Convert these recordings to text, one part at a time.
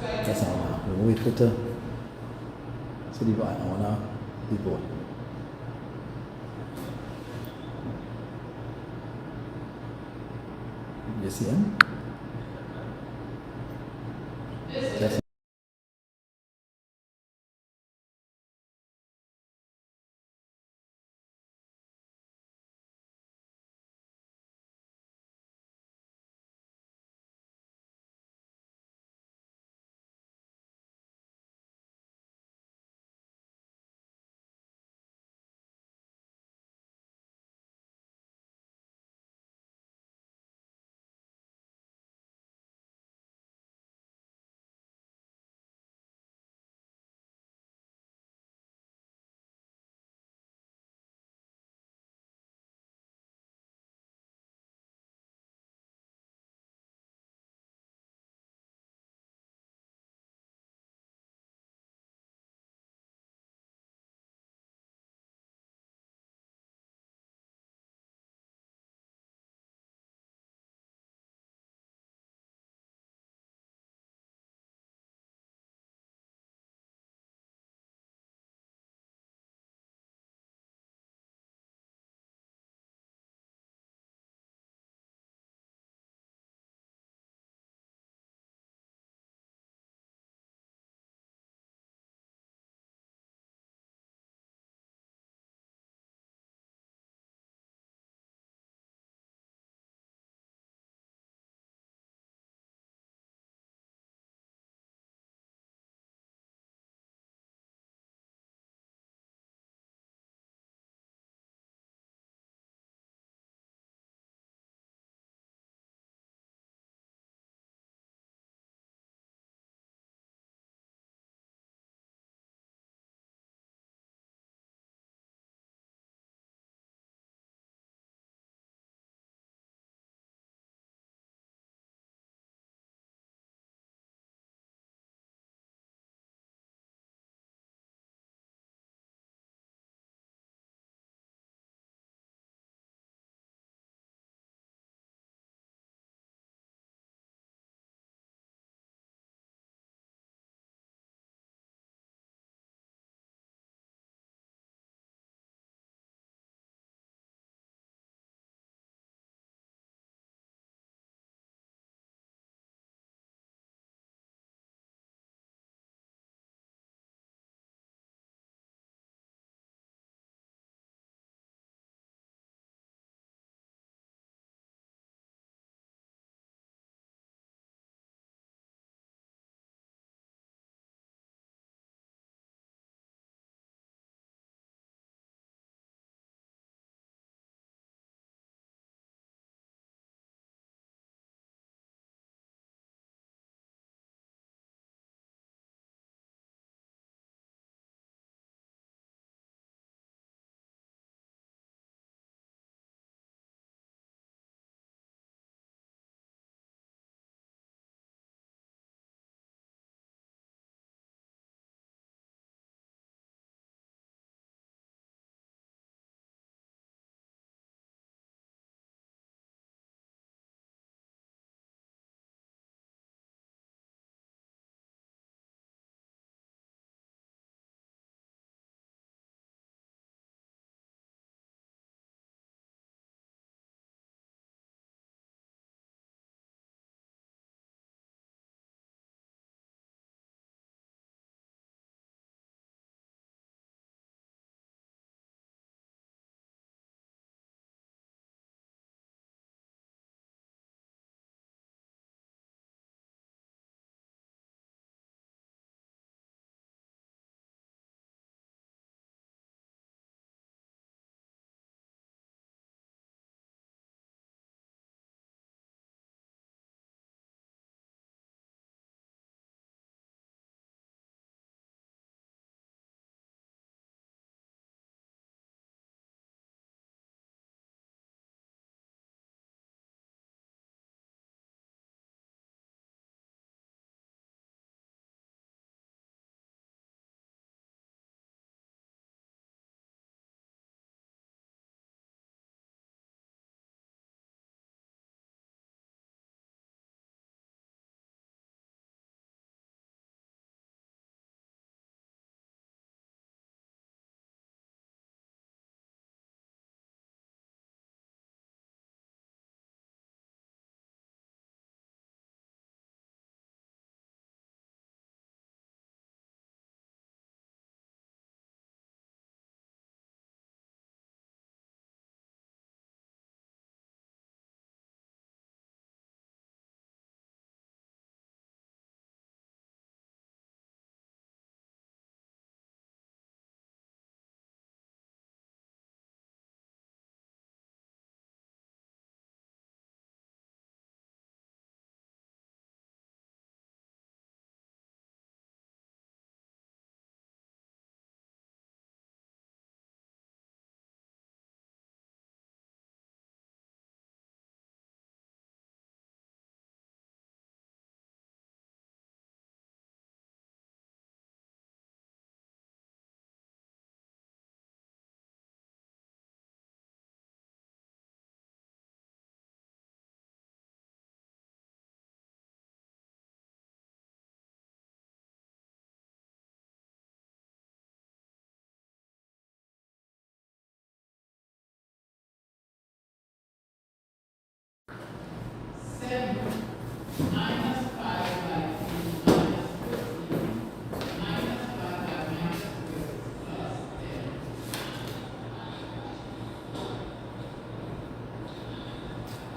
That's all now. We'll wait for the city by on our report. You see him? That's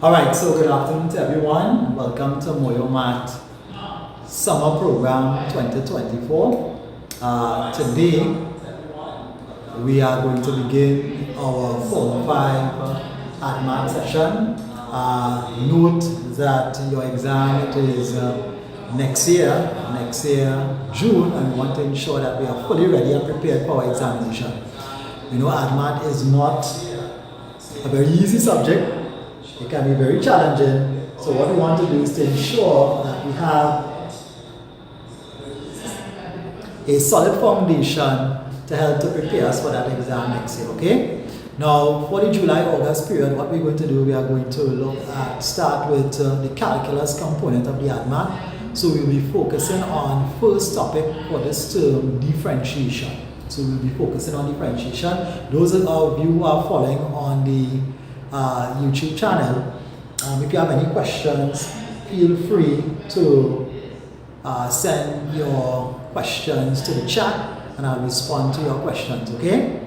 Alright, so good afternoon to everyone and welcome to Moyo Math Summer Program 2024. Today we are going to begin our Form 5 Addmath session. Note that your exam is next year, June, and we want to ensure that we are fully ready and prepared for our examination. You know, Addmath is not a very easy subject. It can be very challenging. So what we want to do is to ensure that we have a solid foundation to help to prepare us for that exam next year, okay? Now, for the July-August period, what we're going to do, we are going to start with the calculus component of the Addmath. So we'll be focusing on first topic for this term, differentiation. So we'll be focusing on differentiation. Those of you who are following on the YouTube channel, if you have any questions, feel free to send your questions to the chat and I'll respond to your questions, okay?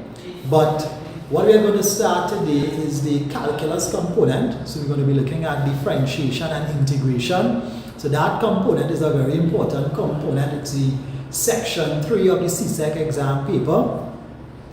But what we're going to start today is the calculus component. So we're going to be looking at differentiation and integration. So that component is a very important component. It's the section 3 of the CSEC exam paper.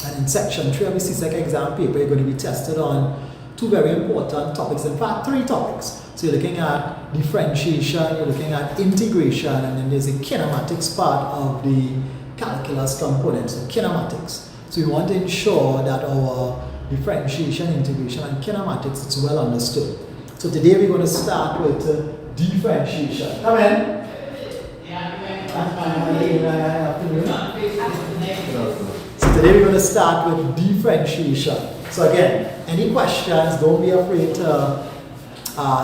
And in section 3 of the CSEC exam paper, you're going to be tested on two very important topics, in fact 3 topics. So you're looking at differentiation, you're looking at integration, and then there's a kinematics part of the calculus component, so kinematics. So we want to ensure that our differentiation, integration, and kinematics is well understood. So today we're going to start with differentiation. Come in. So today we're going to start with differentiation. So again, any questions, don't be afraid to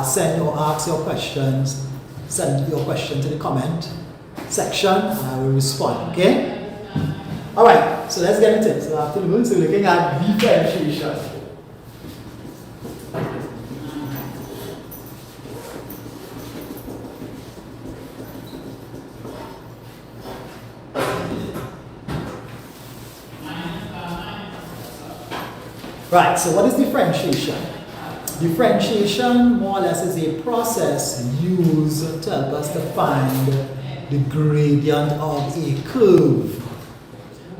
send or ask your questions. Send your question to the comment section and I will respond, okay? Alright, so let's get into it. So afternoon, so we're looking at differentiation. Right, so what is differentiation? Differentiation, more or less, is a process used to help us to find the gradient of a curve.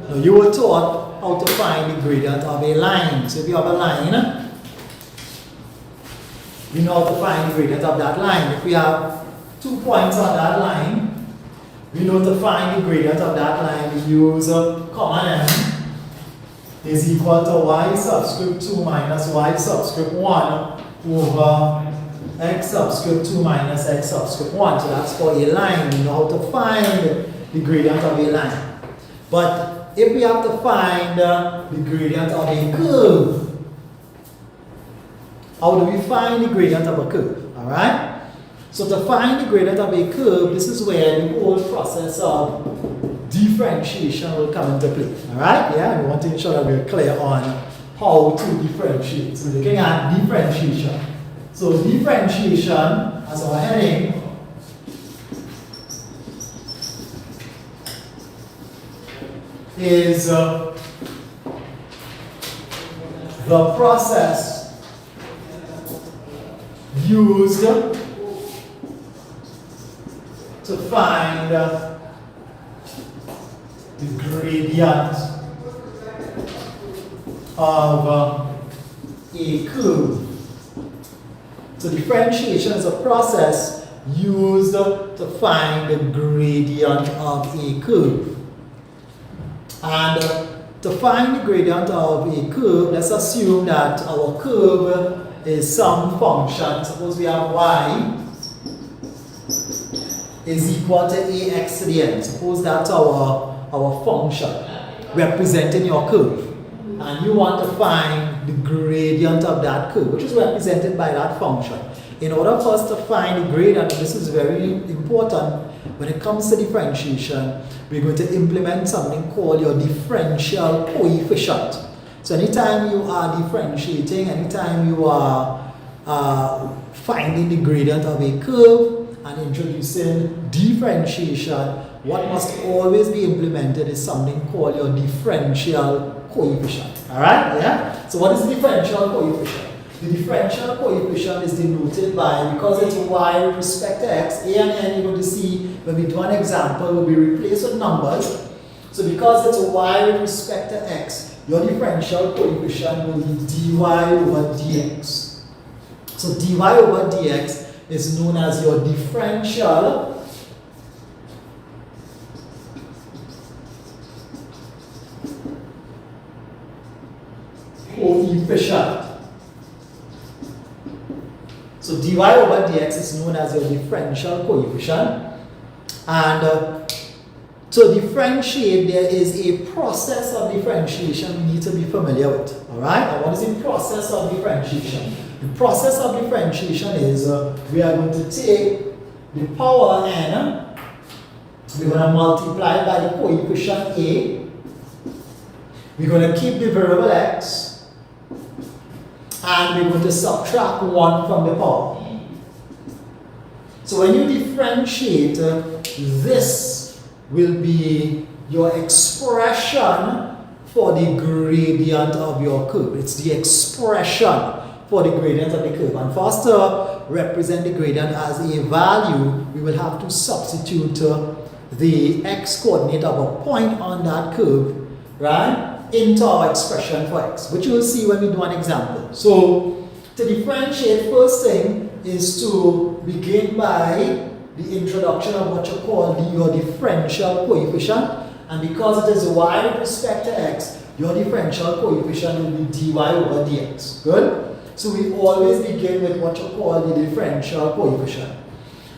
Now, you were taught how to find the gradient of a line. So if you have a line, we know how to find the gradient of that line. If we have 2 points on that line, we know to find the gradient of that line, we use common m is equal to y subscript 2 minus y subscript 1 over x subscript 2 minus x subscript 1. So that's for a line. We know how to find the gradient of a line. But if we have to find the gradient of a curve, how do we find the gradient of a curve? Alright? So to find the gradient of a curve, this is where the whole process of differentiation will come into play. Alright? Yeah, we want to ensure that we're clear on how to differentiate. So we're looking at differentiation. So differentiation, as our heading, is the process used to find the gradient of a curve. So differentiation is a process used to find the gradient of a curve. And to find the gradient of a curve, let's assume that our curve is some function. Suppose we have y is equal to ax to the n. Suppose that's our function representing your curve. And you want to find the gradient of that curve, which is represented by that function. In order for us to find the gradient, this is very important, when it comes to differentiation, we're going to implement something called your differential coefficient. So anytime you are differentiating, anytime you are finding the gradient of a curve and introducing differentiation, what must always be implemented is something called your differential coefficient. Alright? Yeah? So what is the differential coefficient? The differential coefficient is denoted by, because it's y with respect to x, a and n you're going to see when we do an example will be replaced with numbers. So because it's y with respect to x, your differential coefficient will be dy over dx. So dy over dx is known as your differential coefficient. So dy over dx is known as your differential coefficient. And to differentiate, there is a process of differentiation we need to be familiar with. Alright? And what is the process of differentiation? The process of differentiation is we are going to take the power n, we're going to multiply by the coefficient a, we're going to keep the variable x, and we're going to subtract 1 from the power. So when you differentiate, this will be your expression for the gradient of your curve. It's the expression for the gradient of the curve. And for us to represent the gradient as a value, we will have to substitute the x coordinate of a point on that curve, right, into our expression for x, which you will see when we do an example. So to differentiate, first thing is to begin by the introduction of what you call your differential coefficient. And because it is y with respect to x, your differential coefficient will be dy over dx. Good? So we always begin with what you call the differential coefficient.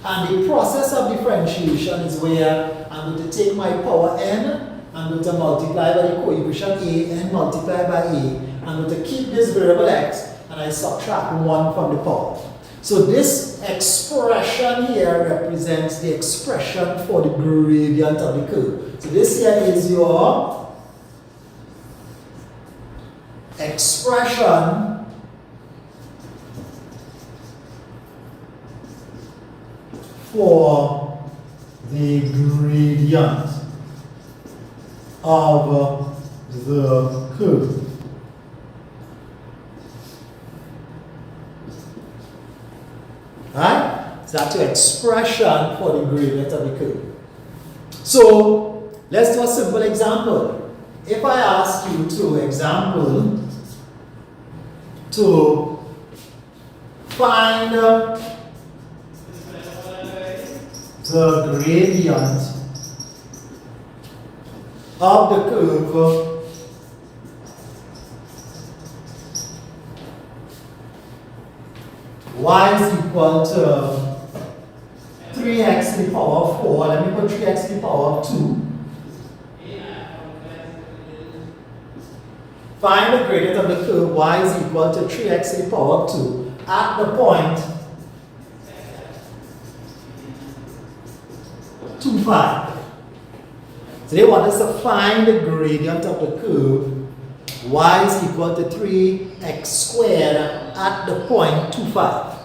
And the process of differentiation is where I'm going to take my power n, I'm going to multiply by the coefficient a, n multiplied by a. I'm going to keep this variable x, and I subtract 1 from the power. So this expression here represents the expression for the gradient of the curve. So this here is your expression for the gradient of the curve. Right? So that's your expression for the gradient of the curve. So let's do a simple example. If I ask you to example to find the gradient of the curve y is equal to 3x to the power of 4. Let me put 3x to the power of 2. Find the gradient of the curve y is equal to 3x to the power of 2 at the point 2, 5. So they want us to find the gradient of the curve y is equal to 3x squared at the point 2, 5.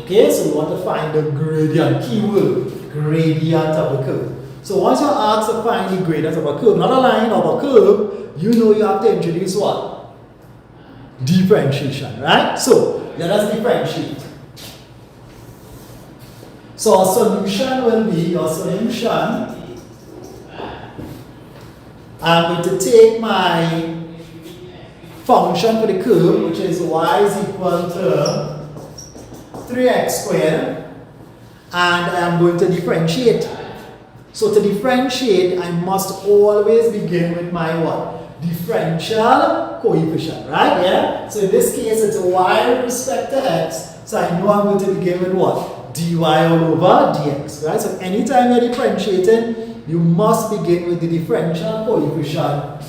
Okay, so we want to find the gradient, keyword, gradient of the curve. So once you're asked to find the gradient of a curve, not a line of a curve, you know you have to introduce what? Differentiation, right? So let us differentiate. So our solution will be, your solution, I'm going to take my function for the curve, which is y is equal to 3x squared, and I'm going to differentiate. So to differentiate, I must always begin with my what? Differential coefficient, right? Yeah? So in this case, it's y with respect to x, so I know I'm going to begin with what? Dy all over dx, right? So anytime you're differentiating, you must begin with the differential coefficient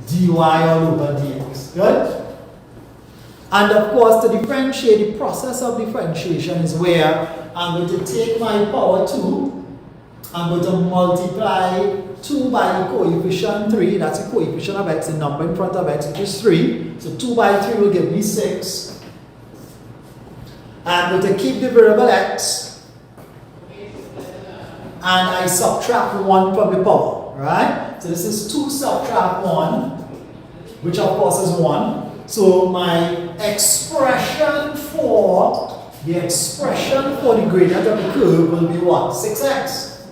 dy all over dx. Good? And of course, to differentiate, the process of differentiation is where I'm going to take my power 2, I'm going to multiply 2 by the coefficient 3, that's the coefficient of x, the number in front of x, which is 3. So 2 by 3 will give me 6. I'm going to keep the variable x, and I subtract 1 from the power, right? So this is 2 subtract 1, which of course is 1. So my expression for the gradient of the curve will be what? 6x.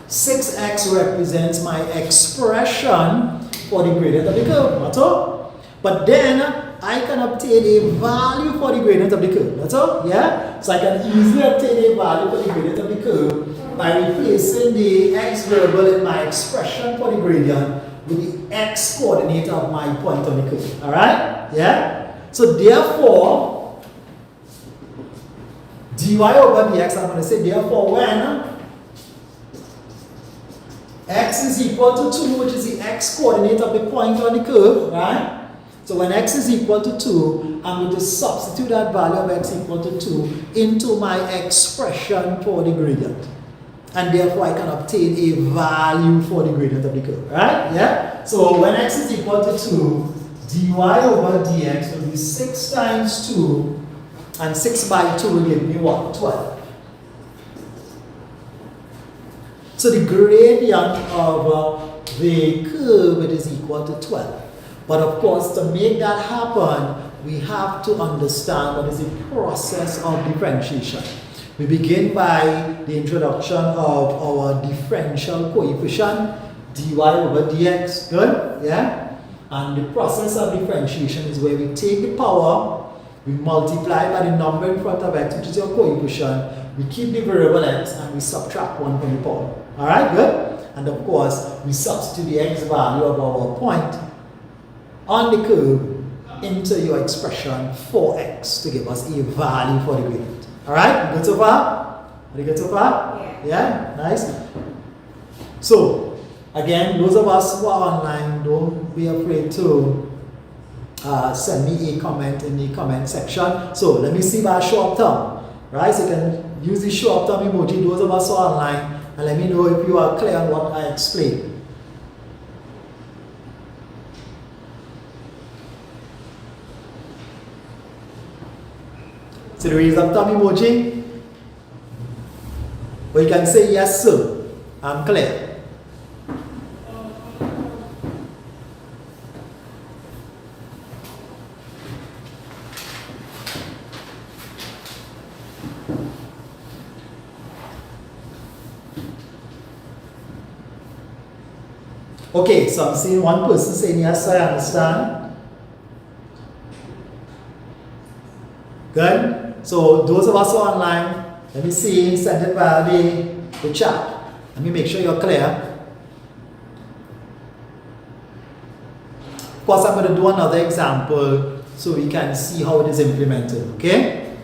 6x represents my expression for the gradient of the curve. That's all. But then I can obtain a value for the gradient of the curve. That's all. Yeah? So I can easily obtain a value for the gradient of the curve by replacing the x variable in my expression for the gradient with the x coordinate of my point on the curve. Alright? Yeah? So therefore, dy over dx, I'm going to say therefore when x is equal to 2, which is the x coordinate of the point on the curve, right? So when x is equal to 2, I'm going to substitute that value of x equal to 2 into my expression for the gradient. And therefore I can obtain a value for the gradient of the curve, right? Yeah? So when x is equal to 2, dy over dx will be 6 times 2, and 6 by 2 will give me what? 12. So the gradient of the curve is equal to 12. But of course, to make that happen, we have to understand what is the process of differentiation. We begin by the introduction of our differential coefficient, dy over dx, good? Yeah? And the process of differentiation is where we take the power, we multiply by the number in front of x, which is your coefficient, we keep the variable x, and we subtract 1 from the power. Alright, good? And of course, we substitute the x value of our point on the curve into your expression 4x to give us a value for the gradient. Alright, good so far? Are you good so far? Yeah. Yeah? Nice. So, again, those of us who are online, don't be afraid to send me a comment in the comment section. So, let me see by show up thumb. Right? So, you can use the show up thumb emoji, those of us who are online, and let me know if you are clear on what I explained. So the raise up thumb emoji, or you can say yes sir, I'm clear. Okay, so I'm seeing one person saying yes, I understand. Good. So those of us who are online, let me see, send it via the chat. Let me make sure you're clear. Of course, I'm going to do another example so we can see how it is implemented, okay?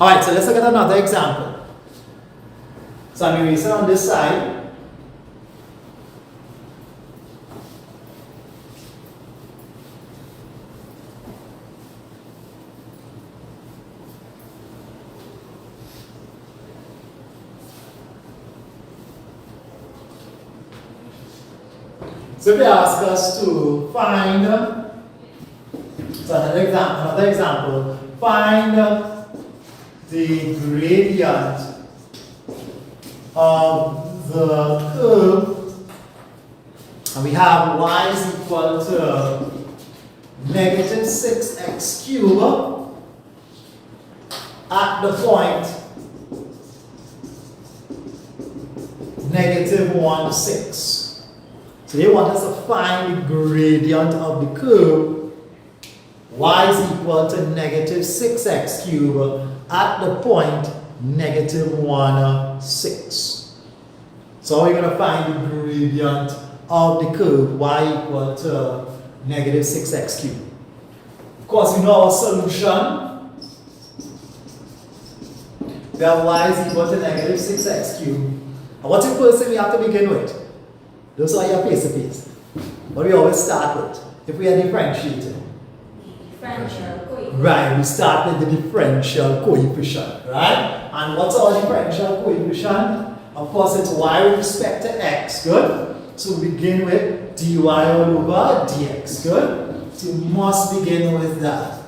Alright, so let's look at another example. So I'm erasing on this side. So they ask us to find, so another example, find the gradient of the curve, and we have y is equal to negative 6x cubed at the point negative 1, 6. So they want us to find the gradient of the curve y is equal to negative 6x cubed at the point negative 1, 6. So we're going to find the gradient of the curve y equal to negative 6x cubed. Of course, we know our solution. We have y is equal to negative 6x cubed. And what's the first thing we have to begin with? Those are your face-to-face. What we always start with, if we are differentiating. Differential coefficient. Right, we start with the differential coefficient, right? And what's our differential coefficient? Of course, it's y with respect to x, good? So we begin with dy over dx, good? So you must begin with that.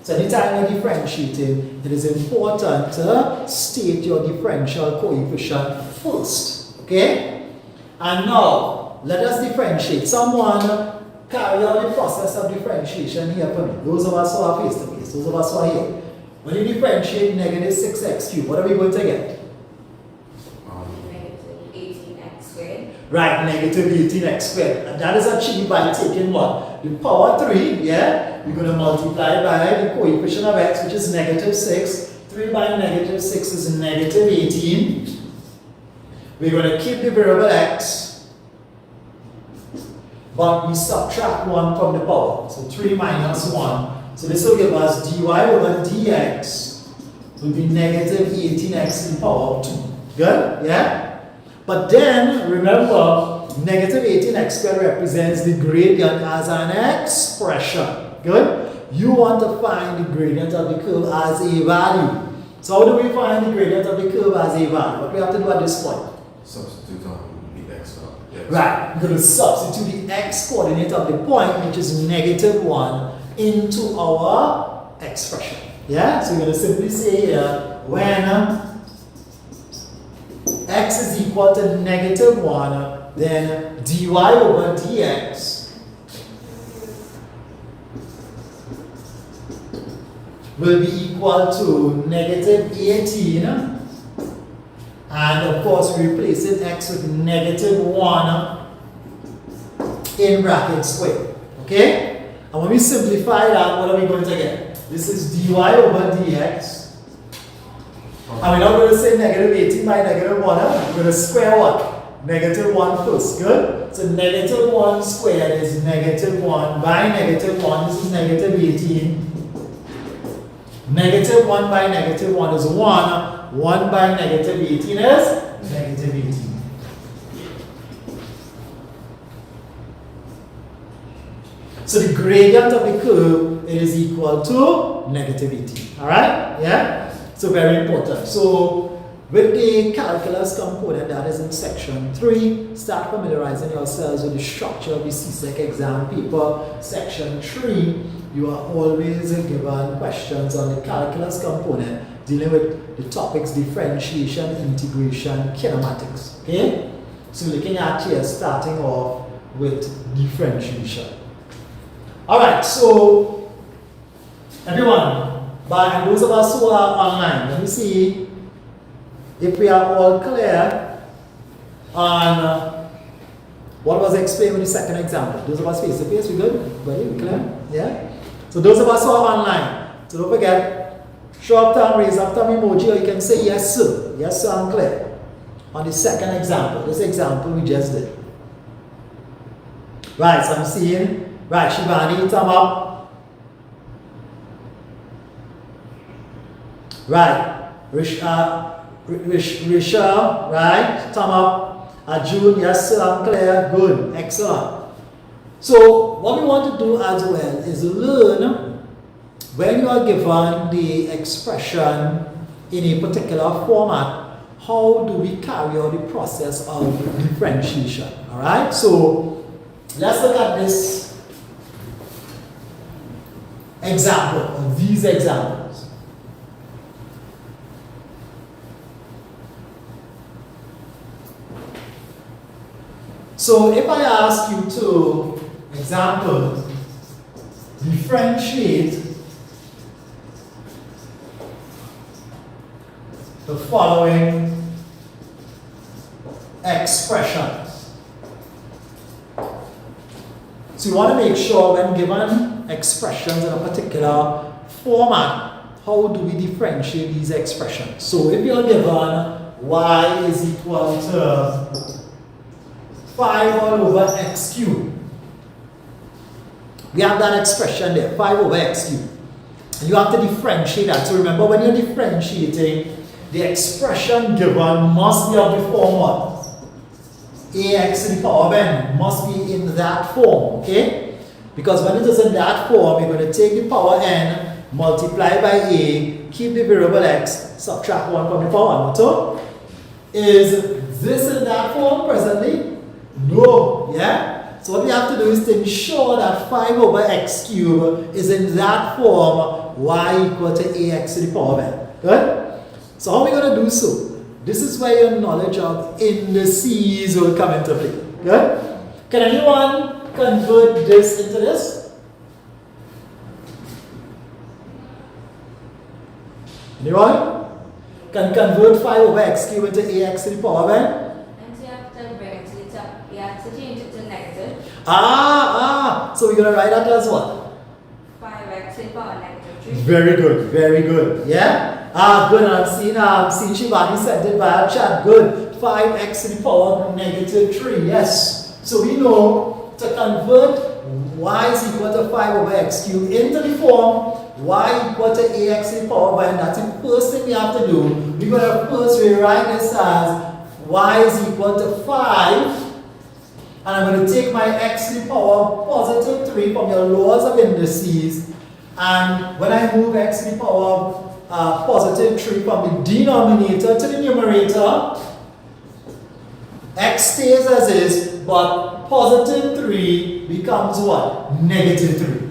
So anytime you're differentiating, it is important to state your differential coefficient first, okay? And now, let us differentiate. Someone carry out the process of differentiation here for me. Those of us who are face to face, those of us who are here. When you differentiate negative 6x cubed, what are we going to get? Negative 18x squared. Right, negative 18x squared. And that is achieved by taking what? The power 3, yeah? We're going to multiply by the coefficient of x, which is negative 6. 3 by negative 6 is negative 18. We're going to keep the variable x, but we subtract 1 from the power. So 3 minus 1. So this will give us dy over dx will be negative 18x in power of 2. Good? Yeah? But then, remember, negative 18x squared represents the gradient as an expression. Good? You want to find the gradient of the curve as a value. So how do we find the gradient of the curve as a value? What we have to do at this point? Substitute on the x. Right, we're going to substitute the x coordinate of the point, which is negative 1, into our expression. Yeah? So we're going to simply say here, when x is equal to negative 1, then dy over dx will be equal to negative 18, and of course we replace it x with negative 1 in bracket square. Okay? And when we simplify that, what are we going to get? This is dy over dx. And we're not going to say negative 18 by negative 1. We're going to square what? Negative 1 first. Good? So negative 1 squared is negative 1 by negative 1. This is negative 18. Negative 1 by negative 1 is 1. 1 by negative 18 is negative 18. So the gradient of the curve is equal to negative 18. Alright? Yeah? So very important. So with the calculus component that is in section 3, start familiarizing yourselves with the structure of the CSEC exam paper. Section 3, you are always given questions on the calculus component dealing with the topics differentiation, integration, kinematics. Okay? So looking at here, starting off with differentiation. Alright, so everyone, by those of us who are online, let me see if we are all clear on what was explained with the second example. Those of us face to face, we good? We clear? Yeah? So those of us who are online, so don't forget, show up thumb, raise up thumb emoji, or you can say yes sir. Yes sir, I'm clear. On the second example, this example we just did. Right, so I'm seeing, right, Shivani, thumb up. Right, Risha, right, thumb up. Arjun, yes sir, I'm clear. Good, excellent. So what we want to do as well is learn when you are given the expression in a particular format, how do we carry out the process of differentiation. Alright, so let's look at this example, or these examples. So if I ask you to, example, differentiate the following expressions. So you want to make sure when given expressions in a particular format, how do we differentiate these expressions? So if you're given y is equal to 5 all over x cubed. We have that expression there, 5 over x cubed. And you have to differentiate that. So remember, when you're differentiating, the expression given must be of the form what? Ax to the power of n must be in that form, okay? Because when it is in that form, you're going to take the power n, multiply by a, keep the variable x, subtract 1 from the power n. So, is this in that form presently? No, yeah? So what we have to do is to ensure that 5 over x cubed is in that form, y equal to ax to the power of n. Good? So how are we going to do so? This is where your knowledge of indices will come into play. Good? Can anyone convert this into this? Anyone? Can convert 5 over x cubed into ax to the power of n? And so you have to bring it to the top. You have to change it to negative. So we're going to write that as what? 5x to the power negative 3. Very good, very good. Yeah? Good. And I've seen Shivani sent it via chat. Good. 5x to the power of negative 3. Yes. So we know to convert y is equal to 5 over x cubed into the form y equal to ax to the power of n. That's the first thing we have to do. We're going to first rewrite this as y is equal to 5. And I'm going to take my x to the power positive 3 from your laws of indices. And when I move x to the power positive 3 from the denominator to the numerator, x stays as is, but positive 3 becomes what? Negative 3.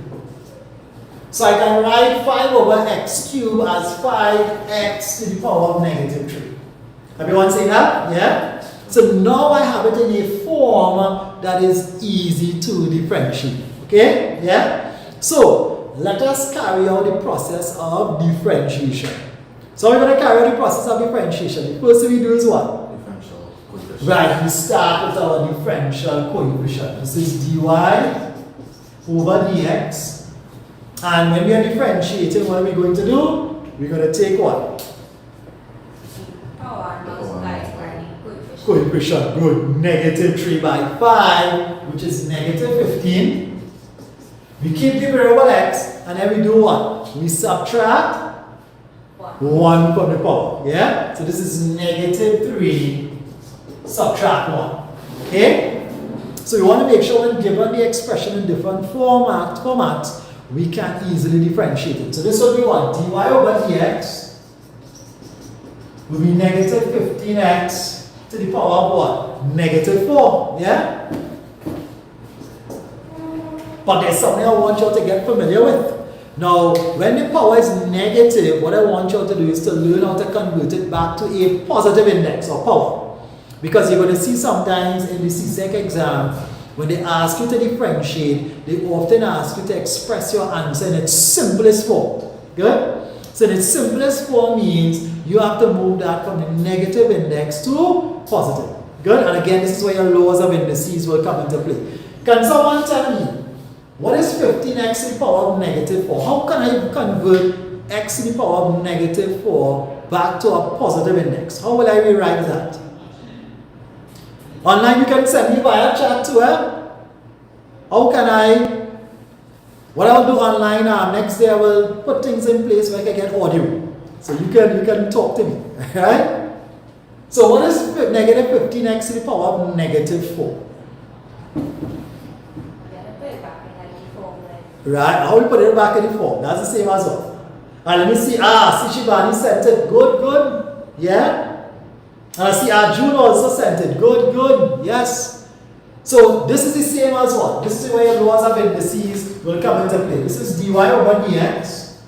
So I can write 5 over x cubed as 5x to the power of negative 3. Everyone say that? Yeah? So now I have it in a form that is easy to differentiate. Okay? Yeah? So let us carry out the process of differentiation. So we're going to carry out the process of differentiation. The first thing we do is what? Differential coefficient. Right, we start with our differential coefficient. This is dy over dx. And when we are differentiating, what are we going to do? We're going to take what? Power multiplied by the coefficient. Coefficient, good. Negative 3 by 5, which is negative 15. We keep the variable x, and then we do what? We subtract 1 from the power. Yeah? So this is negative 3, subtract 1. Okay? So you want to make sure when given the expression in different formats, we can easily differentiate it. So this will be what? Dy over dx will be negative 15x to the power of what? Negative 4. Yeah? But there's something I want you to get familiar with. Now, when the power is negative, what I want you to do is to learn how to convert it back to a positive index or power. Because you're going to see sometimes in the CSEC exam, when they ask you to differentiate, they often ask you to express your answer in its simplest form. Good? So in its simplest form means you have to move that from the negative index to positive. Good? And again, this is where your laws of indices will come into play. Can someone tell me, what is 15x to the power of negative 4? How can I convert x to the power of negative 4 back to a positive index? How will I rewrite that? Online, you can send me via chat too. How can I? What I'll do online, next day I will put things in place where I can get audio. So you can talk to me. Alright? So what is negative 15x to the power of negative 4? Right? How we put it back in the form? That's the same as well. And let me see. Shivani sent it. Good. Yeah? And I see June also sent it. Good. Yes. So this is the same as what? This is where your laws of indices will come into play. This is dy over dx.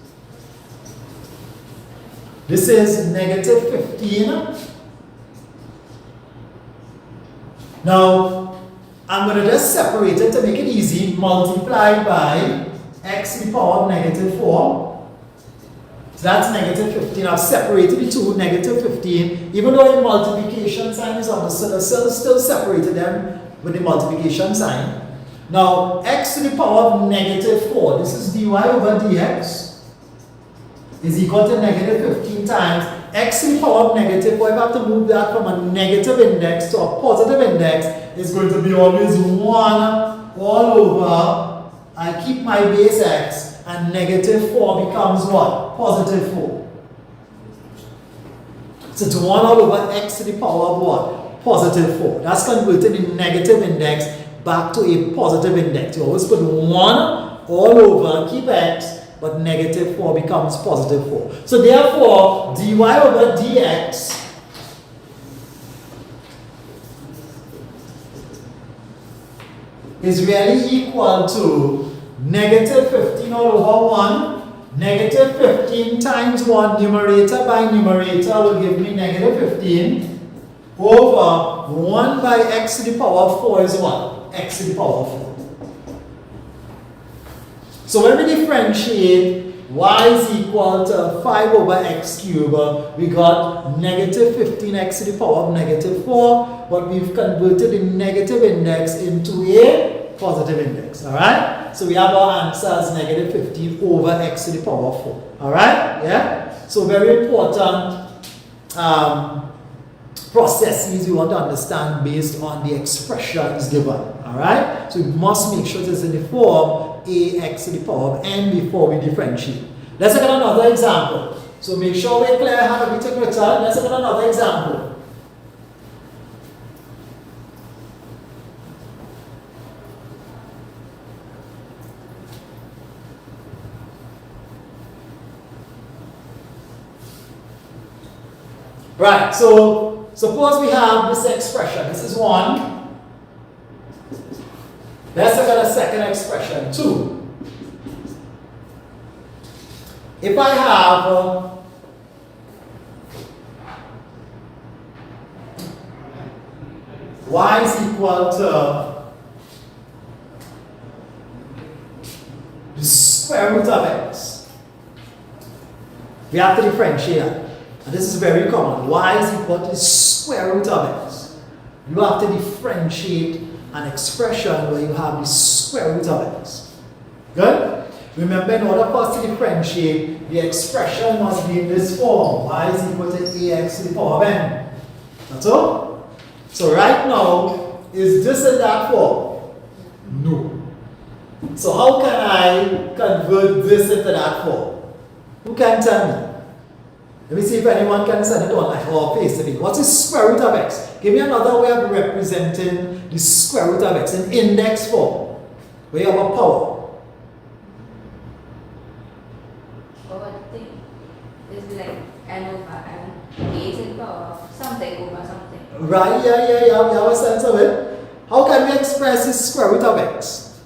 This is negative 15. Now, I'm going to just separate it to make it easy. Multiply by x to the power of negative 4. So that's negative 15. I've separated the two, negative 15. Even though the multiplication sign is on the cell, still separated them with the multiplication sign. Now, x to the power of negative 4. This is dy over dx is equal to negative 15 times x to the power of negative 4. If I have to move that from a negative index to a positive index, it's going to be always 1 all over. I keep my base x. And negative 4 becomes what? Positive 4. So it's 1 all over x to the power of what? Positive 4. That's converting the negative index back to a positive index. You always put 1 all over, keep x, but negative 4 becomes positive 4. So therefore, dy over dx is really equal to negative 15 all over 1. Negative 15 times 1, numerator by numerator will give me negative 15 over 1 by x to the power of 4 is what? X to the power of 4. So when we differentiate y is equal to 5 over x cubed, we got negative 15x to the power of negative 4, but we've converted the negative index into a positive index, alright? So we have our answer as negative 15 over x to the power of 4, alright? Yeah? So very important processes you want to understand based on the expressions given, alright? So we must make sure it is in the form ax to the power of n before we differentiate. Let's look at another example. So make sure we're clear how we take return. Let's look at another example. Right, so suppose we have this expression. This is 1. Let's look at a second expression, 2. If I have y is equal to the square root of x, we have to differentiate. And this is very common. Y is equal to the square root of x. You have to differentiate an expression where you have the square root of x. Good? Remember, in order for us to differentiate, the expression must be in this form. Y is equal to ax to the power of n. That's all? So right now, is this in that form? No. So how can I convert this into that form? Who can tell me? Let me see if anyone can send it on or face to me. What's the square root of x? Give me another way of representing the square root of x in index form. Where you have a power. Is like n over n, a to the power of something over something. Right, yeah, you have a sense of it. How can we express the square root of x?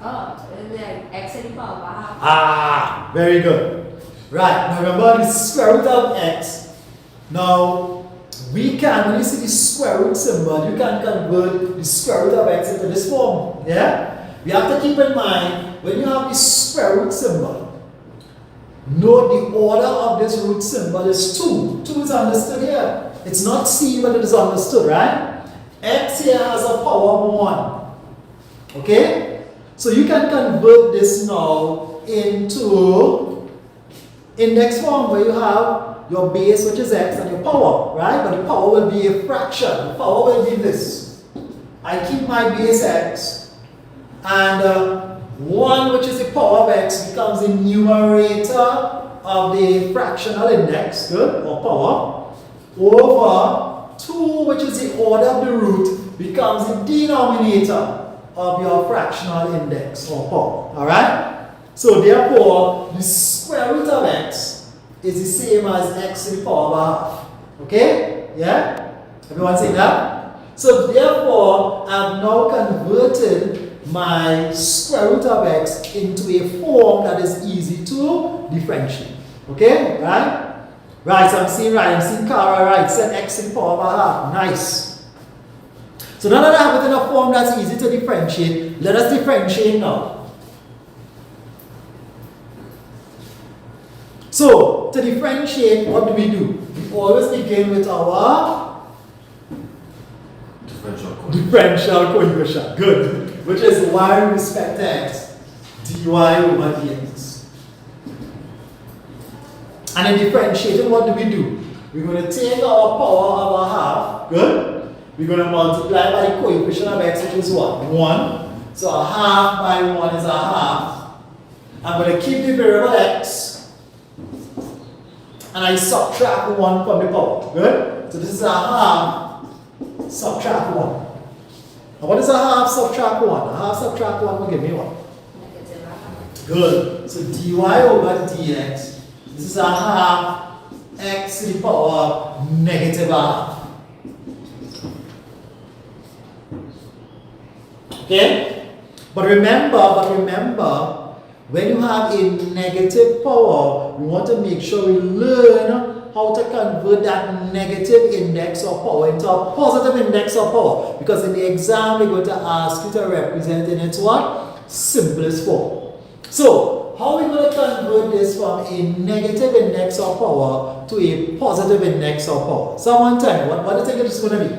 Oh, it's like x to the power of half. Ah, very good. Right, now remember the square root of x. Now, we can, when you see the square root symbol, you can convert the square root of x into this form. Yeah? We have to keep in mind, when you have the square root symbol, note the order of this root symbol is 2. 2 is understood here. It's not c, but it is understood, right? X here has a power of 1. Okay? So you can convert this now into index form where you have your base, which is x, and your power, right? But the power will be a fraction. The power will be this. I keep my base x, and 1, which is the power of x, becomes the numerator of the fractional index, good, or power, over 2, which is the order of the root, becomes the denominator of your fractional index or power. Alright? So therefore, the square root of x is the same as x to the power of half. Okay? Yeah? Everyone see that? So therefore, I've now converted my square root of x into a form that is easy to differentiate. Okay? Right? Right, so I'm seeing Kara right, set x to the power of half. Nice. So now that I have it in a form that's easy to differentiate, let us differentiate now. So, to differentiate, what do? We always begin with our differential coefficient. Good. Which is y with respect to x, dy over dx. And in differentiating, what do? We're going to take our power of a half, good? We're going to multiply by the coefficient of x, which is what? 1. So a half by 1 is a half. I'm going to keep the variable x, and I subtract 1 from the power, good? So this is a half, subtract 1. Now what is a half subtract 1? A half subtract 1 will give me what? Negative half. Good. So dy over dx, this is a half x to the power of negative half. Okay? But remember, when you have a negative power, we want to make sure we learn how to convert that negative index or power into a positive index or power. Because in the exam, we're going to ask you to represent in its what? Simplest form. So, how are we going to convert this from a negative index of power to a positive index of power? Someone tell me, what do you think it's going to be?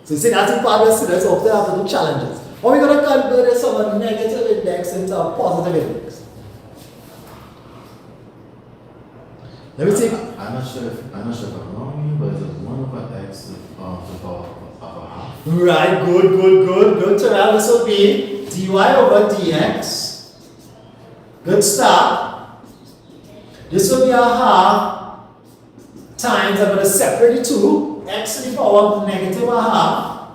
So you see, that's in part of students often have to do challenges. How are we going to convert this from a negative index into a positive index? Let me see. I'm not sure if I'm wrong, but is it 1 over x to the power of a half? Right, good. So now this will be dy over dx. Good start. This will be a half times, I'm going to separate the two, x to the power of negative a half.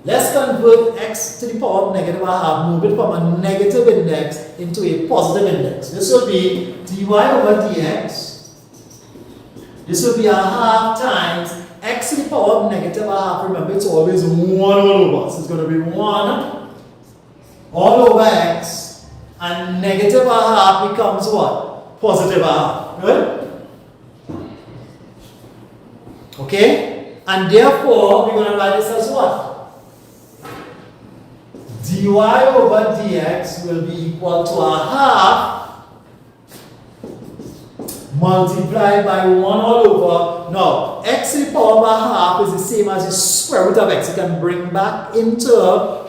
Let's convert x to the power of negative a half, move it from a negative index into a positive index. This will be dy over dx. This will be a half times x to the power of negative a half. Remember, it's always 1 all over. So it's going to be 1 all over x. And negative a half becomes what? Positive a half. Good? Okay? And therefore, we're going to write this as what? dy over dx will be equal to a half multiplied by 1 all over. Now, x to the power of a half is the same as the square root of x. You can bring back into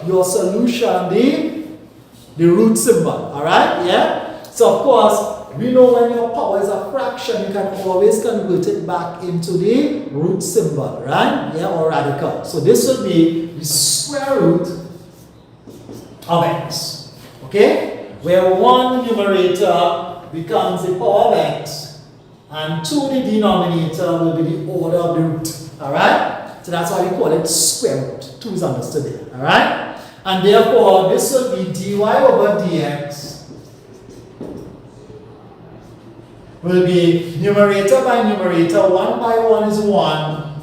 your solution the root symbol. Alright? Yeah? So, of course, we know when your power is a fraction, you can always convert it back into the root symbol. Right? Yeah? Or radical. So, this would be the square root of x. Okay? Where 1 numerator becomes the power of x. And 2 the denominator will be the order of the root. Alright? So that's why we call it square root. 2 is understood there. Alright? And therefore, this will be dy over dx will be numerator by numerator. 1 by 1 is 1.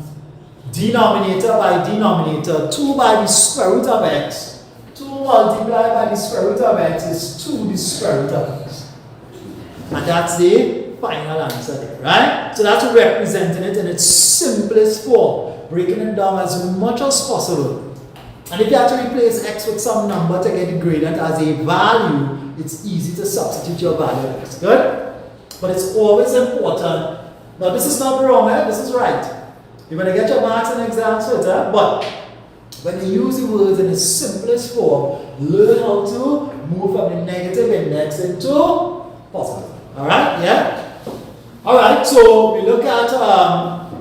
Denominator by denominator. 2 by the square root of x. 2 multiplied by the square root of x is 2 the square root of x. And that's the final answer there, right? So that's representing it in its simplest form, breaking it down as much as possible. And if you have to replace x with some number to get the gradient as a value, it's easy to substitute your value of x. Good? But it's always important. Now this is not wrong, eh? This is right. You're going to get your marks in exams with it, but when you use the words in the simplest form, learn how to move from the negative index into positive. Alright? Yeah? Alright, so we look at about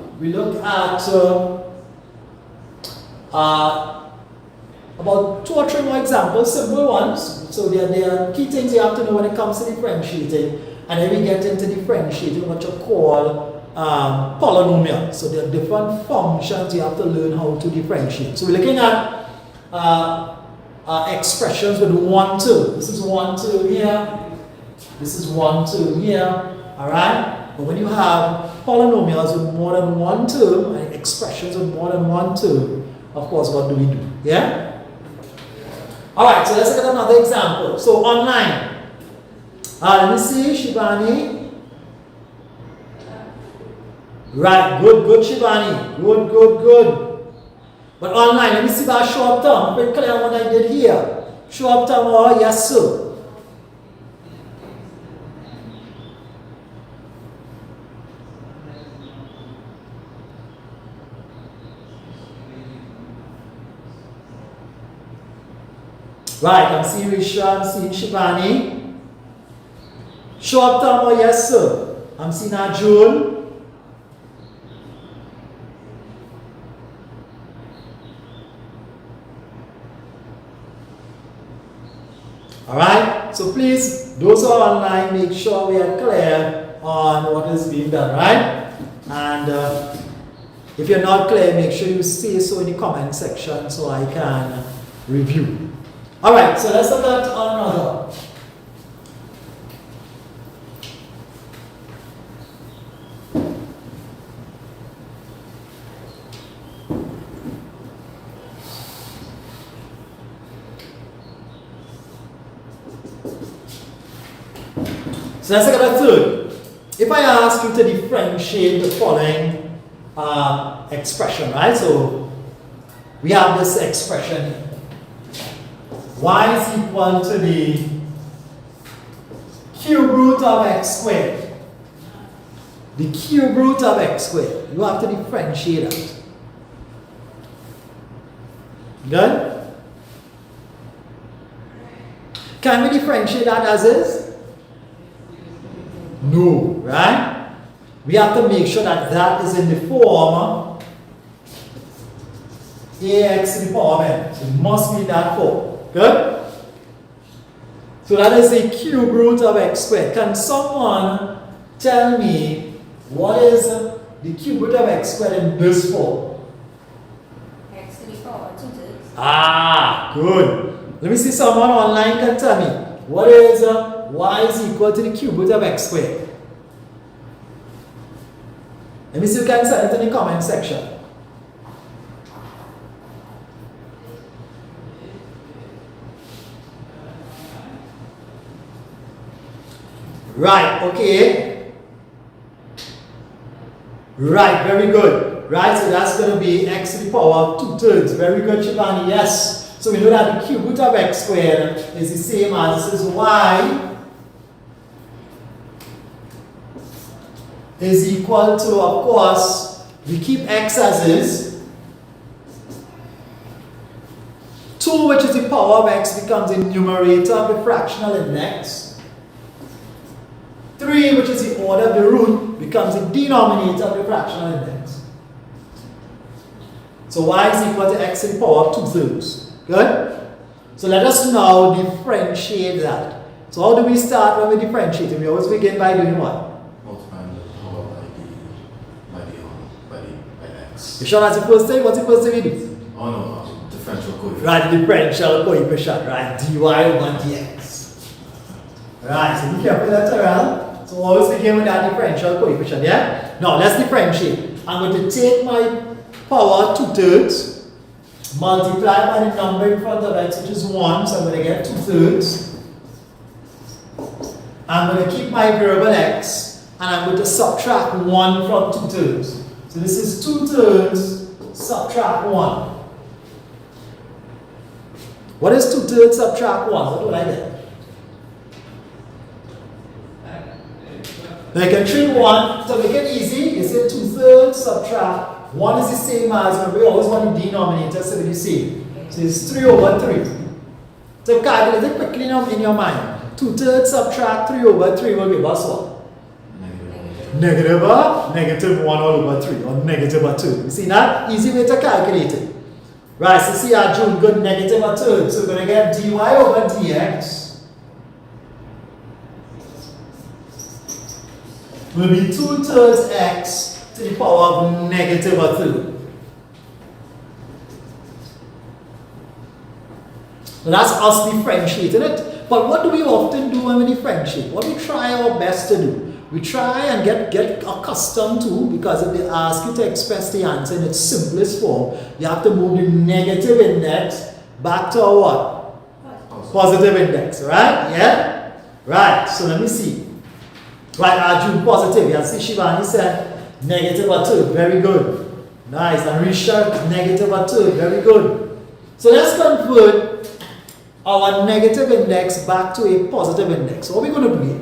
2 or 3 more examples, simple ones. So there are key things you have to know when it comes to differentiating. And then we get into differentiating what you call polynomials. So there are different functions you have to learn how to differentiate. So we're looking at expressions with 1 term. This is 1 term here. This is 1 term here. Alright? But when you have polynomials with more than 1 term and expressions with more than 1 term, of course, what do? Yeah? Alright, so let's look at another example. So online. Let me see, Shivani. Right, good, Shivani. Good. But online, let me see about short term. Pretty clear what I did here. Short term or yes, sir. Right, I'm seeing Risha, I'm seeing Shivani. Short term or yes, sir. I'm seeing Arjun. Alright, so please, those who are online, make sure we are clear on what is being done, right? And if you're not clear, make sure you say so in the comment section so I can review. Alright, so let's look at another. So let's look at the third. If I ask you to differentiate the following expression, right? So we have this expression here. Y is equal to the cube root of x squared. The cube root of x squared. You have to differentiate that. Good? Can we differentiate that as is? No, right? We have to make sure that that is in the form ax to the power of n. So it must be that form. Good? So that is the cube root of x squared. Can someone tell me what is the cube root of x squared in this form? X to the power 2/3. Ah, good. Let me see someone online can tell me what is y is equal to the cube root of x squared. Let me see if you can send it in the comment section. Right, okay. Right, very good. Right, so that's going to be x to the power of 2/3. Very good, Shivani. Yes. So we know that the cube root of x squared is the same as, this is y is equal to, of course, we keep x as is. 2, which is the power of x, becomes the numerator of the fractional index. 3, which is the order of the root, becomes the denominator of the fractional index. So y is equal to x to the power of 2/3. Good? So let us now differentiate that. So how do we start when we differentiate? We always begin by doing what? Multiplying the power by x. You sure that's the first thing? What's the first thing we do? Oh no, differential coefficient. Right, the differential coefficient, right? dy over dx. Right, so be careful that around. So always begin with that differential coefficient, yeah? Now let's differentiate. I'm going to take my power 2/3. Multiply by the number in front of x, which is 1, so I'm going to get 2/3. I'm going to keep my variable x, and I'm going to subtract 1 from 2/3. So this is 2/3 subtract 1. What is 2/3 subtract 1? What do I get? Now you can treat 1, to make it easy, you say 2/3 subtract 1 is the same as, we always want the denominator to be the same. So it's 3/3. So calculate it quickly now in your mind. 2/3 subtract 3/3 will give us what? Negative 1/3 or negative 2. You see that? Easy way to calculate it. Right, so see our June good negative 1/3. So we're going to get dy over dx will be 2/3 x to the power of negative 1/3. So that's us differentiating it. But what do we often do when we differentiate? What we try our best to do? We try and get accustomed to, because if they ask you to express the answer in its simplest form, you have to move the negative index back to a what? Positive index, right? Yeah? Right, so let me see. Right, Arjun, positive. You see Shivani said negative 1/3, very good. Nice. And Risha, negative 1/3, very good. So let's convert our negative index back to a positive index. So what are we going to do here?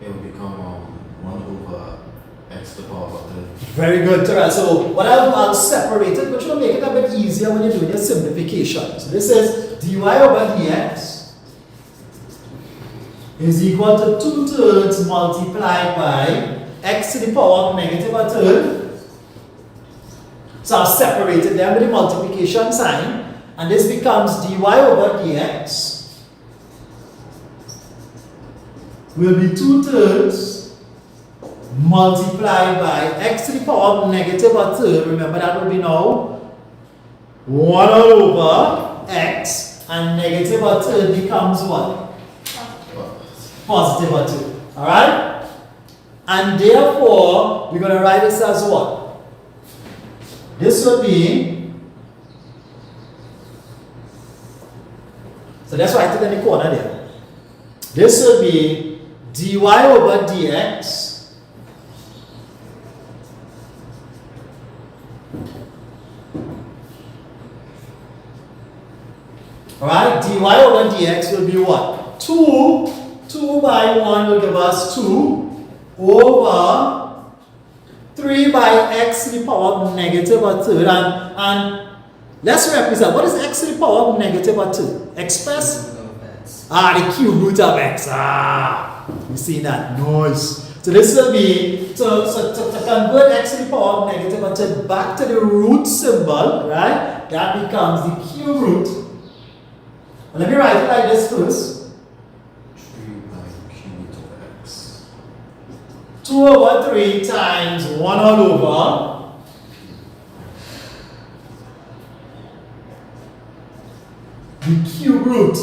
It will become 1 over x to the power of 1/3. Very good, Terrell. So what I'll separate it, but you'll make it a bit easier when you're doing your simplification. So this is dy over dx is equal to 2/3 multiplied by x to the power of negative 1/3. So I've separated them with the multiplication sign, and this becomes dy over dx will be 2/3 multiplied by x to the power of negative 1/3. Remember that will be now 1 over x, and negative 1/3 becomes what? Positive 1/3. Alright? And therefore, we're going to write this as what? This would be, so let's write it in the corner there. This would be dy over dx Alright, dy over dx will be what? 2 by 1 will give us 2 over 3 by x to the power of negative a third. And let's represent, what is x to the power of negative a third? Express? The cube root of x. You see that? Nice. So this will be, to convert x to the power of negative a third back to the root symbol, right? That becomes the cube root. Let me write it like this first. 3 by cube root of x. 2 over 3 times 1 all over. The cube root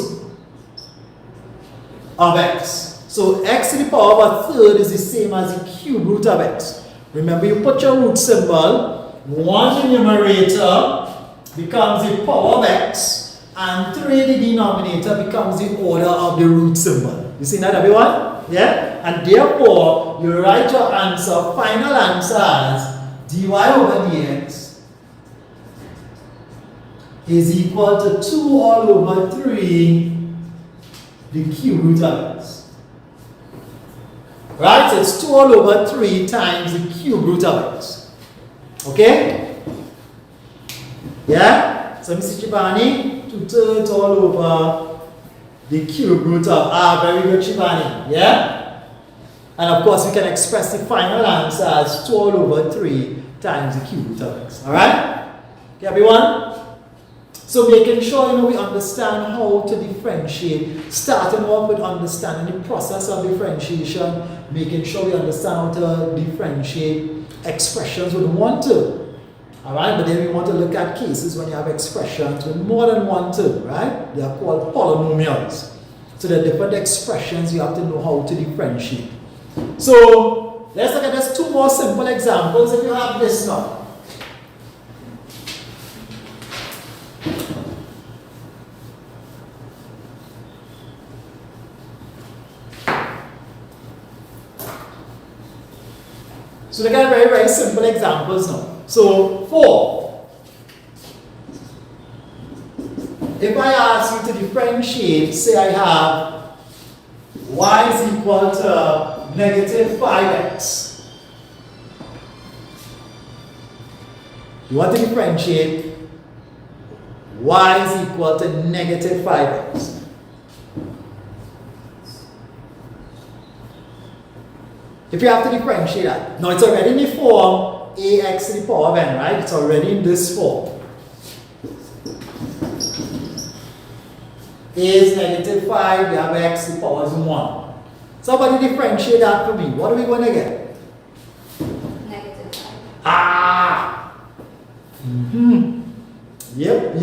of x. So x to the power of a third is the same as the cube root of x. Remember, you put your root symbol, 1 the numerator becomes the power of x, and 3 the denominator becomes the order of the root symbol. You see that, everyone? Yeah? And therefore, you write your answer, final answer as dy over dx is equal to 2 all over 3 the cube root of x. Right? So it's 2 all over 3 times the cube root of x. Okay? Yeah? So Mr. Chibani, 2/3 all over the cube root of, very good Chibani. Yeah? And of course we can express the final answer as 2 all over 3 times the cube root of x. Alright? Okay, everyone? So making sure we understand how to differentiate, starting off with understanding the process of differentiation, making sure we understand how to differentiate expressions with one term. Alright, but then we want to look at cases when you have expressions with more than one term, right? They are called polynomials. So the different expressions you have to know how to differentiate. So let's look at just 2 more simple examples if you have this now. So look at very, very simple examples now. So 4. If I ask you to differentiate, say I have y is equal to negative 5x. You want to differentiate y is equal to negative 5x. If you have to differentiate that, now it's already in the form ax to the power of n, right? It's already in this form. A is negative 5, we have x to the power is 1. Somebody differentiate that for me. What are we going to get? Negative 5. Yep.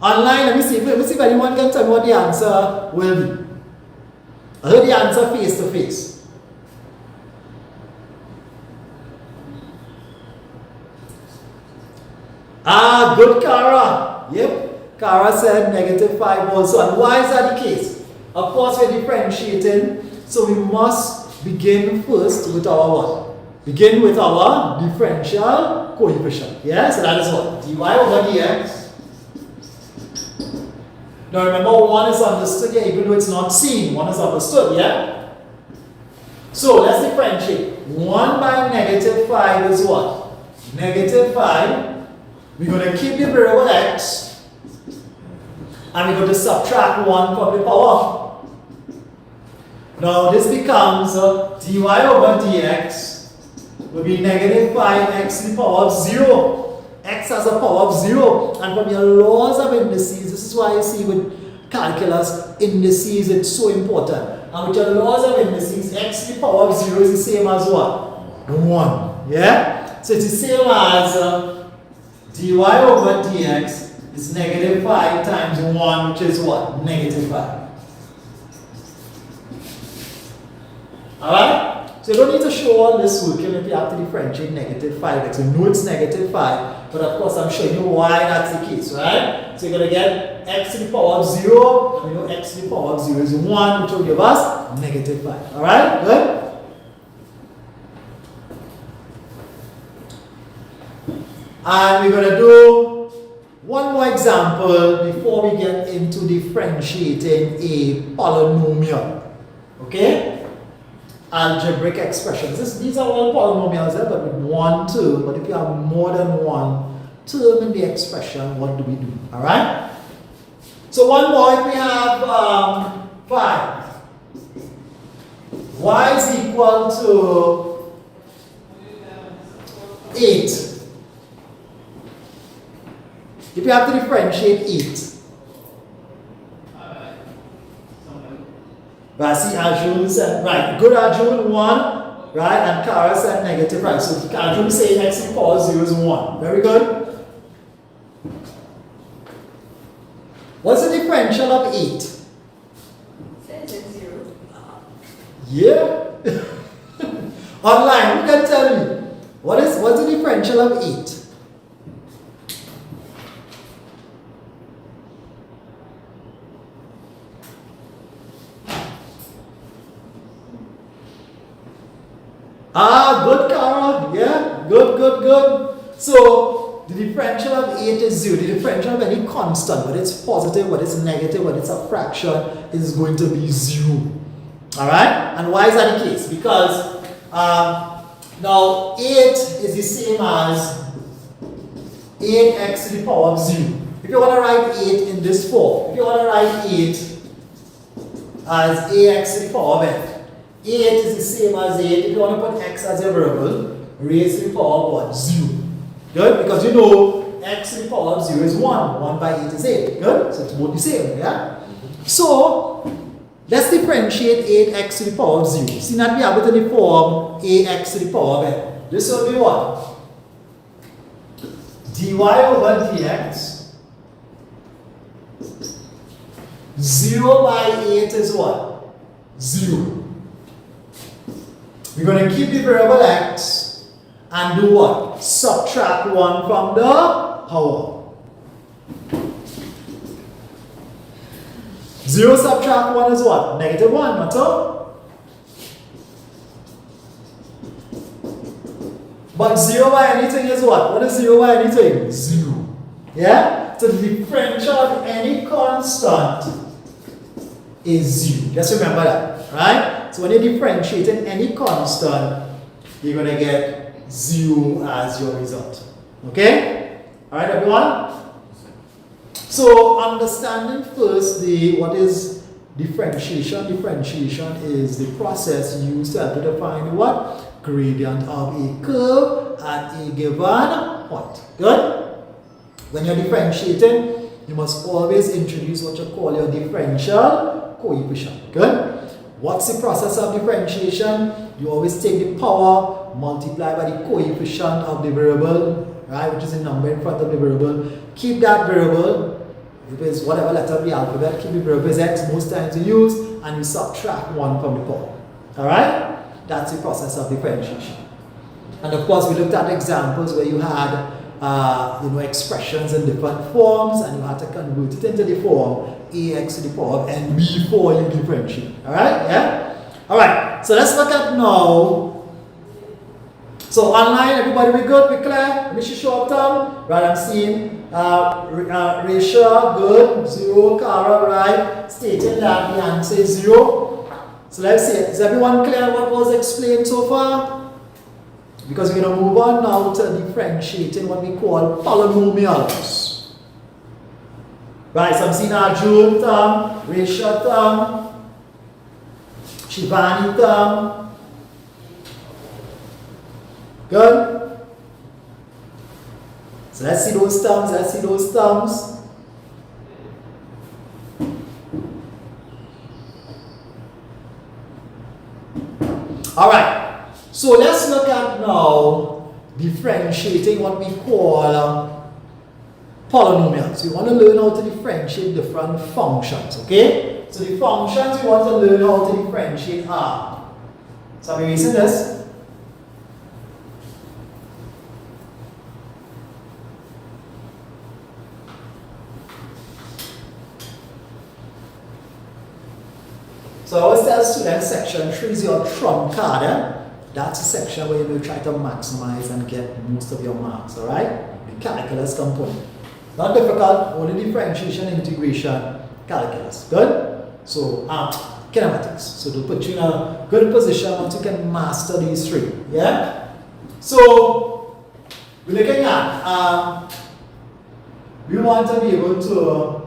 Online, let me see if anyone can tell me what the answer will be. I heard the answer face to face. Good, Kara. Yep, Kara said negative 5 also. And why is that the case? Of course, we're differentiating, so we must begin first with our what? Begin with our differential coefficient. Yeah, so that is what? dy over dx. Now remember, 1 is understood here, even though it's not seen. 1 is understood, yeah? So let's differentiate. 1 by negative 5 is what? Negative 5. We're going to keep the variable x, and we're going to subtract 1 from the power. Now this becomes dy over dx will be negative 5x to the power of 0. X has a power of 0, and from your laws of indices, this is why you see with calculus, indices, it's so important. And with your laws of indices, x to the power of 0 is the same as what? 1. Yeah? So it's the same as dy over dx is negative 5 times 1, which is what? Negative 5. Alright? So you don't need to show all this working if you have to differentiate negative 5x. You know it's negative 5, but of course I'm showing you why that's the case, right? So you're going to get x to the power of 0, and we know x to the power of 0 is 1, which will give us negative 5. Alright? Good? And we're going to do one more example before we get into differentiating a polynomial. Okay? Algebraic expressions. These are all polynomials, but with one term. But if you have more than one term in the expression, what do we do? Alright? So one more, if we have 5. Y is equal to 8. If you have to differentiate 8. Right, see, Arjun said, right, good Arjun, 1, right, and Kara said negative, right, so Arjun say x in power 0 is 1, very good. What's the differential of 8? Says it's 0. Yeah. Online, who can tell me? What's the differential of 8? Ah, good, Kara. Yeah, good. So, the differential of 8 is 0. The differential of any constant, whether it's positive, whether it's negative, whether it's a fraction, is going to be 0. Alright? And why is that the case? Because now 8 is the same as 8x to the power of 0. If you want to write 8 in this form, if you want to write 8 as ax to the power of n, 8 is the same as 8. If you want to put x as a variable, raise to the power of what? 0. Good? Because you know x to the power of 0 is 1. 1 by 8 is 8. Good? So it's both the same. Yeah? So, let's differentiate 8x to the power of 0. See that we have it in the form ax to the power of n. This will be what? dy over dx. 0 by 8 is what? 0. We're going to keep the variable x and do what? Subtract 1 from the power. 0 subtract 1 is what? Negative 1, not so? But 0 by anything is what? What is 0 by anything? 0. Yeah? So the differential of any constant is 0. Just remember that, right? So when you're differentiating any constant, you're going to get 0 as your result. Okay? Alright, everyone? So, understanding first what is differentiation. Differentiation is the process used to help you define what? Gradient of a curve at a given point. Good? When you're differentiating, you must always introduce what you call your differential coefficient. Good? What's the process of differentiation? You always take the power, multiply by the coefficient of the variable, right, which is the number in front of the variable. Keep that variable, it is whatever letter of the alphabet, keep the variable as x, most times you use, and you subtract 1 from the power. Alright? That's the process of differentiation. And of course, we looked at examples where you had expressions in different forms, and you had to convert it into the form ax to the power of n before you differentiate. Alright? Yeah? Alright, so let's look at now. So online, everybody we good? We clear? Mr. Short term? Right, I'm seeing Risha, good. 0, Kara, right? Stating that the answer is 0. So let's see. Is everyone clear what was explained so far? Because we're going to move on now to differentiating what we call polynomials. Right, so I'm seeing Arjun term, Risha term, Shivani term. Good? So let's see those terms, Alright, so let's look at now differentiating what we call polynomials. We want to learn how to differentiate different functions, okay? So the functions we want to learn how to differentiate are. So are we erasing this? So I always tell students section 3 is your trump card. That's a section where you will try to maximize and get most of your marks, alright? The calculus component. Not difficult, only differentiation, integration, calculus. Good? So, kinematics. So to put you in a good position once you can master these three. Yeah? So, we're looking at, we want to be able to,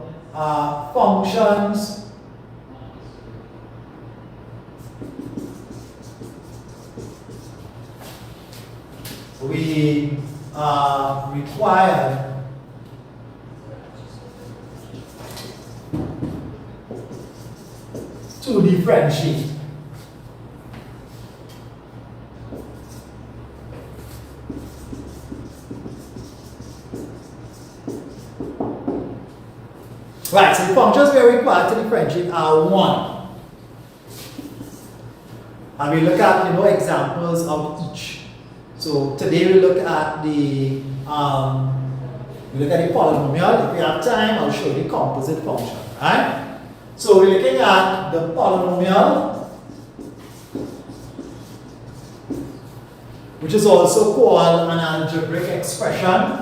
functions we require to differentiate. Right, so the functions we are required to differentiate are 1. And we look at, examples of each. So today we look at the polynomial. If we have time, I'll show you the composite function. Right? So we're looking at the polynomial, which is also called an algebraic expression.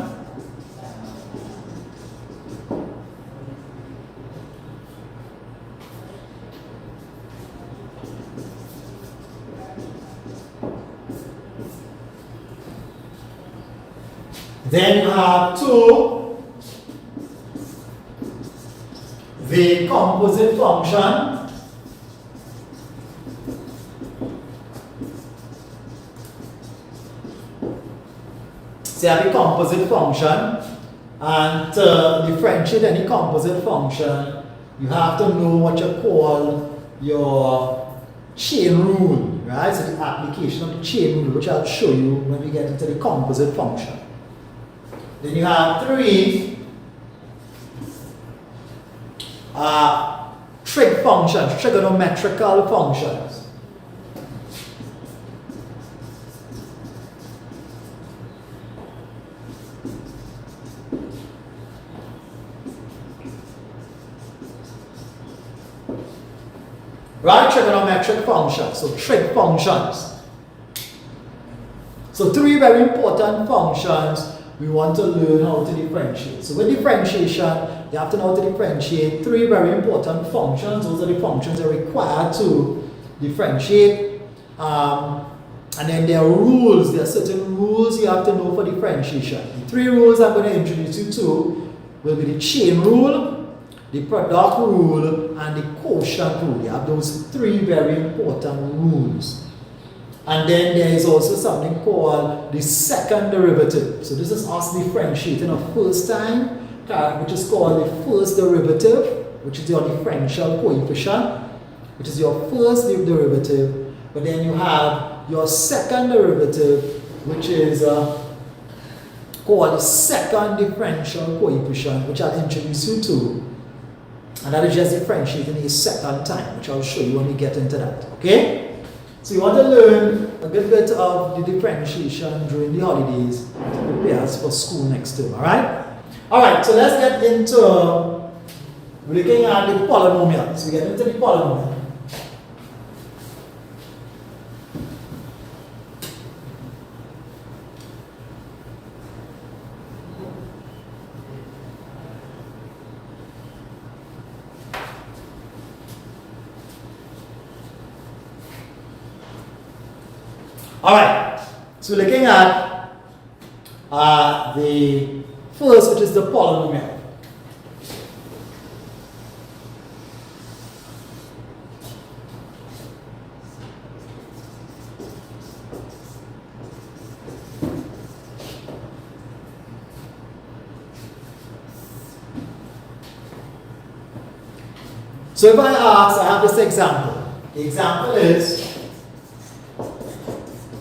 Then you have 2, the composite function. So you have a composite function, and to differentiate any composite function, you have to know what you call your chain rule, right? So the application of the chain rule, which I'll show you when we get into the composite function. Then you have 3 trig functions, trigonometrical functions. Right, trigonometric functions, so trig functions. So 3 very important functions we want to learn how to differentiate. So with differentiation, you have to know how to differentiate 3 very important functions. Those are the functions that are required to differentiate. And then there are rules. There are certain rules you have to know for differentiation. The 3 rules I'm going to introduce you to will be the chain rule, the product rule, and the quotient rule. You have those 3 very important rules. And then there is also something called the second derivative. So this is us differentiating a first time, which is called the first derivative, which is your differential coefficient, which is your first derivative. But then you have your second derivative, which is called the second differential coefficient, which I'll introduce you to. And that is just differentiating a second time, which I'll show you when we get into that. Okay? So you want to learn a good bit of the differentiation during the holidays to prepare us for school next term, alright? Alright, so let's get into looking at the polynomial. So we get into the polynomial. Alright, so looking at the first, which is the polynomial. So if I have this example. The example is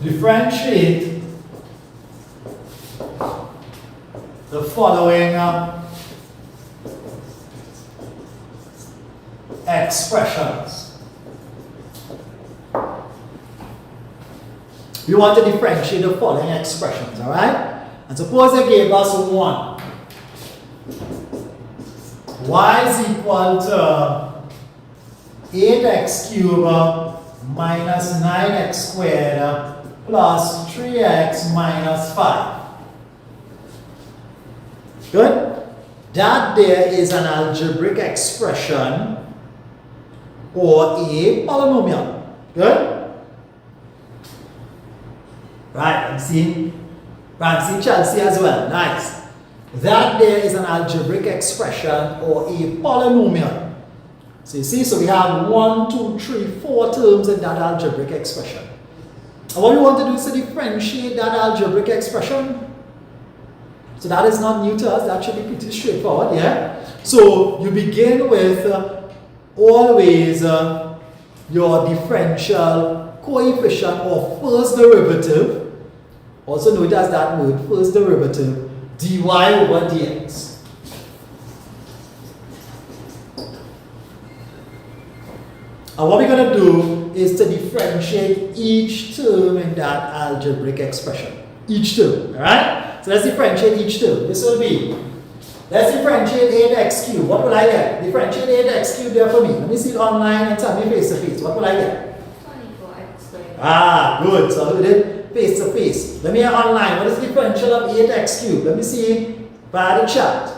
differentiate the following expressions. We want to differentiate the following expressions, alright? And suppose they gave us 1. Y is equal to 8x cubed minus 9x squared plus 3x minus 5. Good? that there is an algebraic expression or a polynomial. Good? Right, I'm seeing Chelsea as well. Nice. That there is an algebraic expression or a polynomial. So you see, so we have 1, 2, 3, 4 terms in that algebraic expression. And what we want to do is to differentiate that algebraic expression. So that is not new to us, that should be pretty straightforward, yeah? So you begin with always your differential coefficient or first derivative, also known as that word, first derivative, dy over dx. And what we're going to do is to differentiate each term in that algebraic expression. Each term, alright? So let's differentiate each term. This will be, let's differentiate 8x cubed. What will I get? Differentiate 8x cubed there for me. Let me see it online and tell me face to face. What will I get? 24x squared. Ah, good. So we did face to face. Let me hear online. What is the differential of 8x cubed? Let me see by the chat.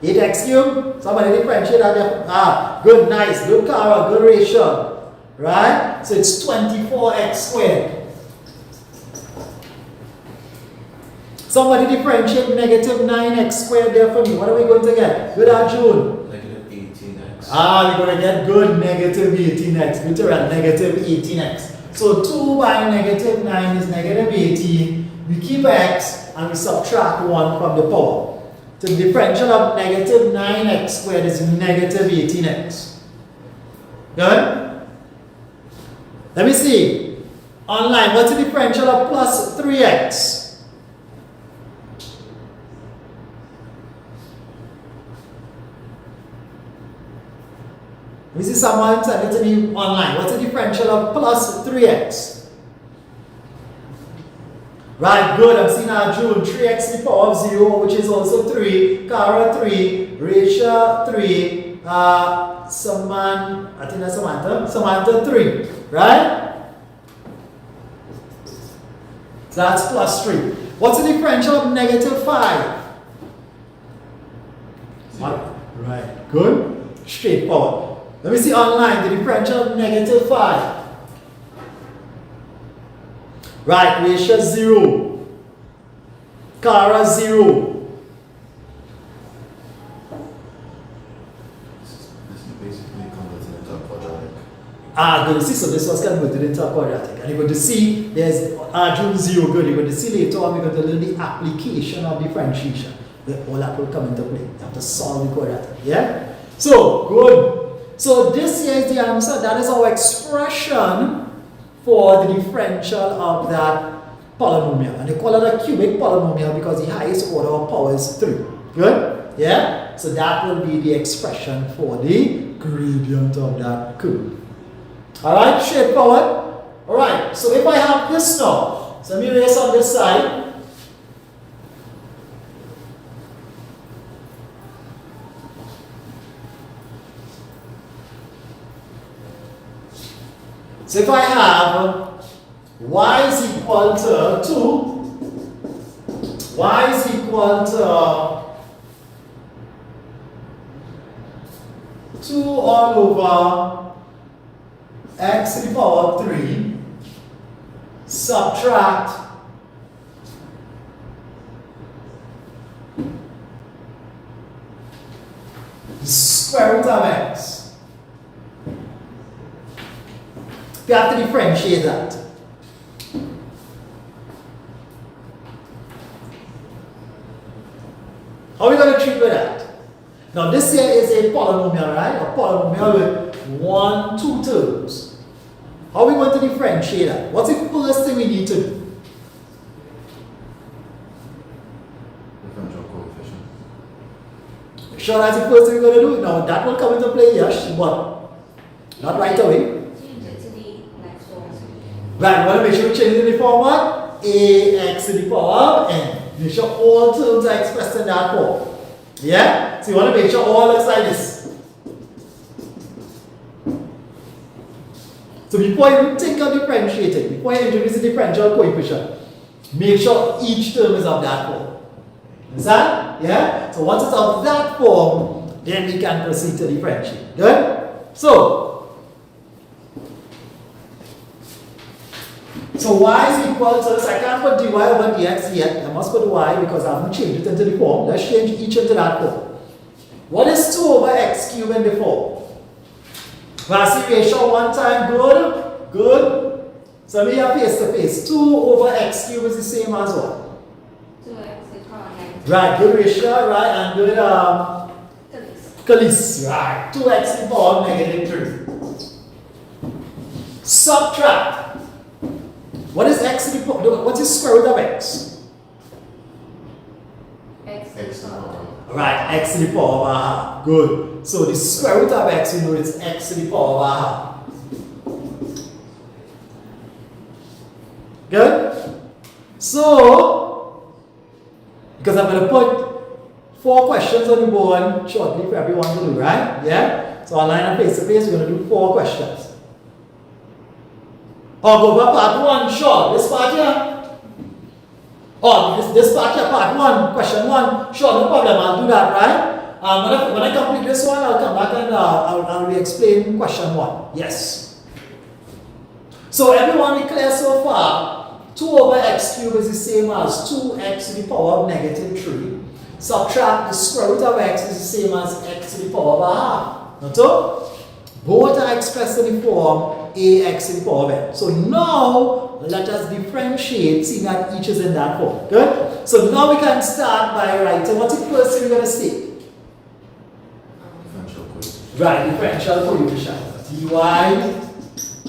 Eight x cubed. Somebody differentiate that there. Ah, good, nice, good, Cara, good ratio. Right? So it's 24x squared. Somebody differentiate negative 9x squared there for me. What are we going to get? Good, Arjun. Negative 18x. Ah, we're going to get good negative 18x. Literal negative 18x. So 2 by negative 9 is negative 18. We keep x and we subtract 1 from the power. So the differential of negative 9x squared is negative 18x. Good? Let me see. Online, what's the differential of plus 3x? Let me see someone send it to me online. What's the differential of plus 3x? Right, good. I'm seeing Arjun. 3x to the power of 0, which is also 3. Cara 3. Resha 3. I think that's Samantha. Samantha 3. Right? So that's plus 3. What's the differential of negative 5? Zero. Right, good. Straightforward. Let me see online. The differential of negative 5. Right, Resha 0. Cara 0. This is basically converted into a quadratic. Ah, good. See, so this was converted into a quadratic. And you're going to see there's Arjun 0. Good. You're going to see later on we're going to learn the application of differentiation. All that will come into play. You have to solve the quadratic. Yeah? So, good. So this here is the answer. That is our expression for the differential of that polynomial. And they call it a cubic polynomial because the highest order of power is 3. Good? Yeah? So that will be the expression for the gradient of that curve. Alright, straightforward. Alright, so if I have this now, so let me erase on this side. So if I have y is equal to 2, y is equal to 2 all over x to the power of 3, subtract the square root of x. You have to differentiate that. How are we going to treat with that? Now this here is a polynomial, right? A polynomial with 1, 2 terms. How are we going to differentiate that? What's the first thing we need to do? Differential coefficient. Sure, that's the first thing we're going to do. Now that will come into play, yes, but not right away. Change it to the next form. Right, we want to make sure we change it in the form what? Ax to the power of n. Make sure all terms are expressed in that form. Yeah? So you want to make sure all looks like this. So before you think of differentiating, before you introduce the differential coefficient, make sure each term is of that form. Understand? Yeah? So once it's of that form, then we can proceed to differentiate. Good? So y is equal to this. I can't put dy over dx yet. I must put y because I haven't changed it into the form. Let's change each into that form. What is 2 over x cubed in the form? Velocity ratio 1 time, good? Good. So we are face to face. 2 over x cubed is the same as what? 2x to the power negative. Right, good ratio, right? And good Calis, right? 2x to the power negative 3. Subtract. What is x to the power? What's the square root of x? X X to the power. Right, x to the power of a half. Good. So the square root of x, you know it's x to the power of a half. Good? So, because I'm going to put 4 questions on the board shortly for everyone to do, right? Yeah? So online and face to face, we're going to do 4 questions. Or go over part 1, sure. This part here. Oh, this part here, part 1, question 1. Sure, no problem, I'll do that, right? When I complete this one, I'll come back and I'll re-explain question 1. Yes. So everyone be clear so far? 2 over x cubed is the same as 2x to the power of negative 3. Subtract the square root of x is the same as x to the power of a half. Not so? Both are expressed in the form ax to the power of n. So now, let us differentiate, seeing that each is in that form. Good? So now we can start by writing, what's the first thing we're going to state? Differential coefficient. Right, differential coefficient. dy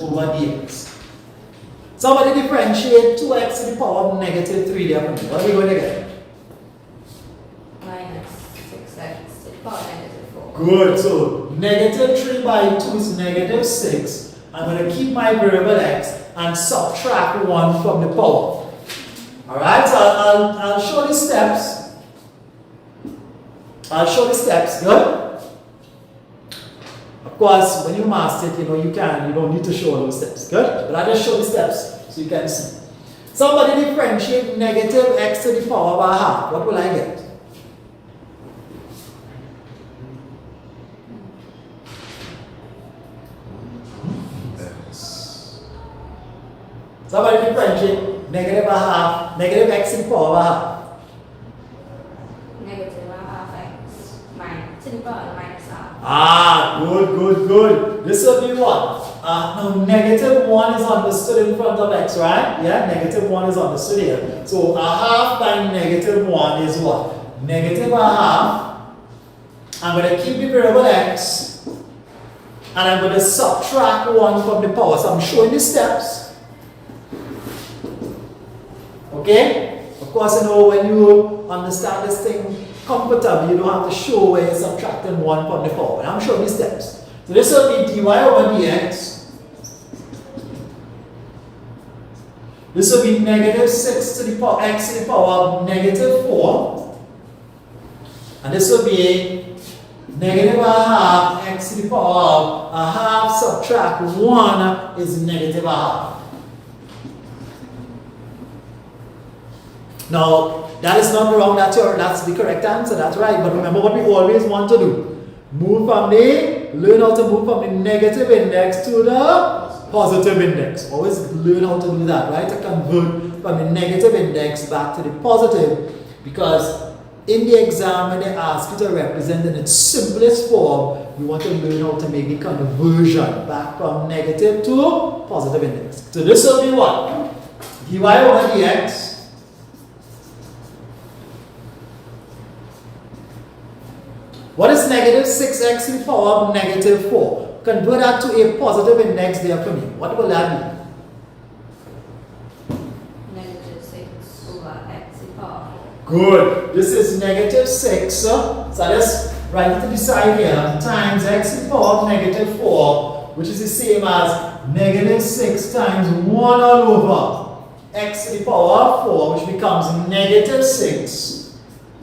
over dx. Somebody differentiate 2x to the power of negative 3 there for me. What are we going to get? Minus 6x to the power negative 4. Good. So negative 3 by 2 is negative 6. I'm going to keep my variable x and subtract 1 from the power. Alright, so I'll show the steps. I'll show the steps. Good? Of course, when you master it, you don't need to show those steps. Good? But I'll just show the steps so you can see. Somebody differentiate negative x to the power of a half. What will I get? Somebody differentiate negative a half, negative x to the power of a half. Negative a half x minus to the power minus half. Ah, good. This will be what? Now negative 1 is understood in front of x, right? Yeah, negative 1 is understood here. So a half by negative 1 is what? Negative a half. I'm going to keep the variable x and I'm going to subtract 1 from the power. So I'm showing the steps. Okay? Of course, when you understand this thing comfortably, you don't have to show where you're subtracting 1 from the power. And I'm showing the steps. So this will be dy over dx. This will be negative 6 to the power x to the power of negative 4. And this will be negative a half x to the power of a half subtract 1 is negative a half. Now, that is not wrong, that's the correct answer, that's right. But remember what we always want to do. Learn how to move from the negative index to the positive index. Always learn how to do that, right? To convert from the negative index back to the positive. Because in the exam, when they ask you to represent in its simplest form, you want to learn how to make the conversion back from negative to positive index. So this will be what? dy over dx. What is negative 6x to the power of negative 4? Convert that to a positive index there for me. What will that be? Negative 6 over x to the power 4. Good. This is negative 6. So let's write it to the side here. Times x to the power of negative 4, which is the same as negative 6 times 1 all over x to the power of 4, which becomes negative 6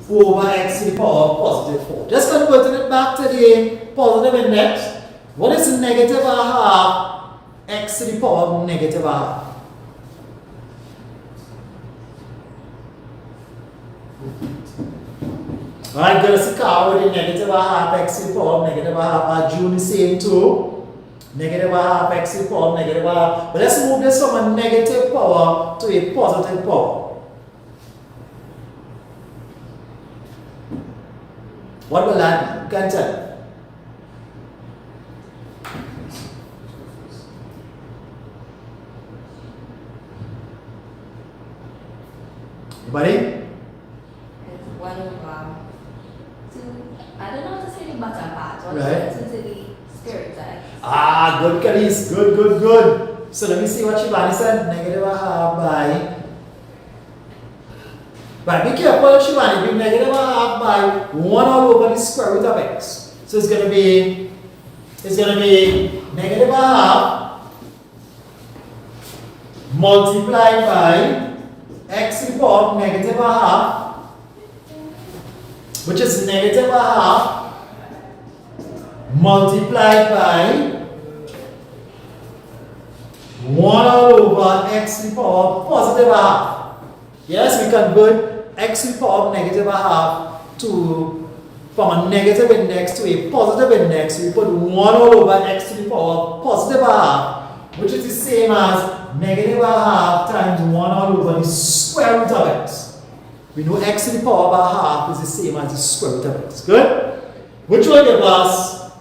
over x to the power of positive 4. Just converting it back to the positive index. What is negative a half x to the power of negative a half. Alright, girls, the car with the negative a half x to the power of negative a half are due the same to negative a half x to the power of negative a half. But let's move this from a negative power to a positive power. What will that be? You can tell. Anybody? It's 1 over 2. I don't know how to say the bottom part. Right. 2 to the square root of x. Ah, good, Khalees. Good, good, good. So let me see what Shivani said. Negative a half by. But be careful, Shivani. Be negative a half by 1 all over the square root of x. So it's going to be negative a half multiplied by x to the power of negative a half, which is negative a half multiplied by 1 all over x to the power of positive a half. Yes, we convert x to the power of negative a half to, from a negative index to a positive index. We put 1 all over x to the power of positive a half, which is the same as negative a half times 1 all over the square root of x. We know x to the power of a half is the same as the square root of x. Good? Which will give us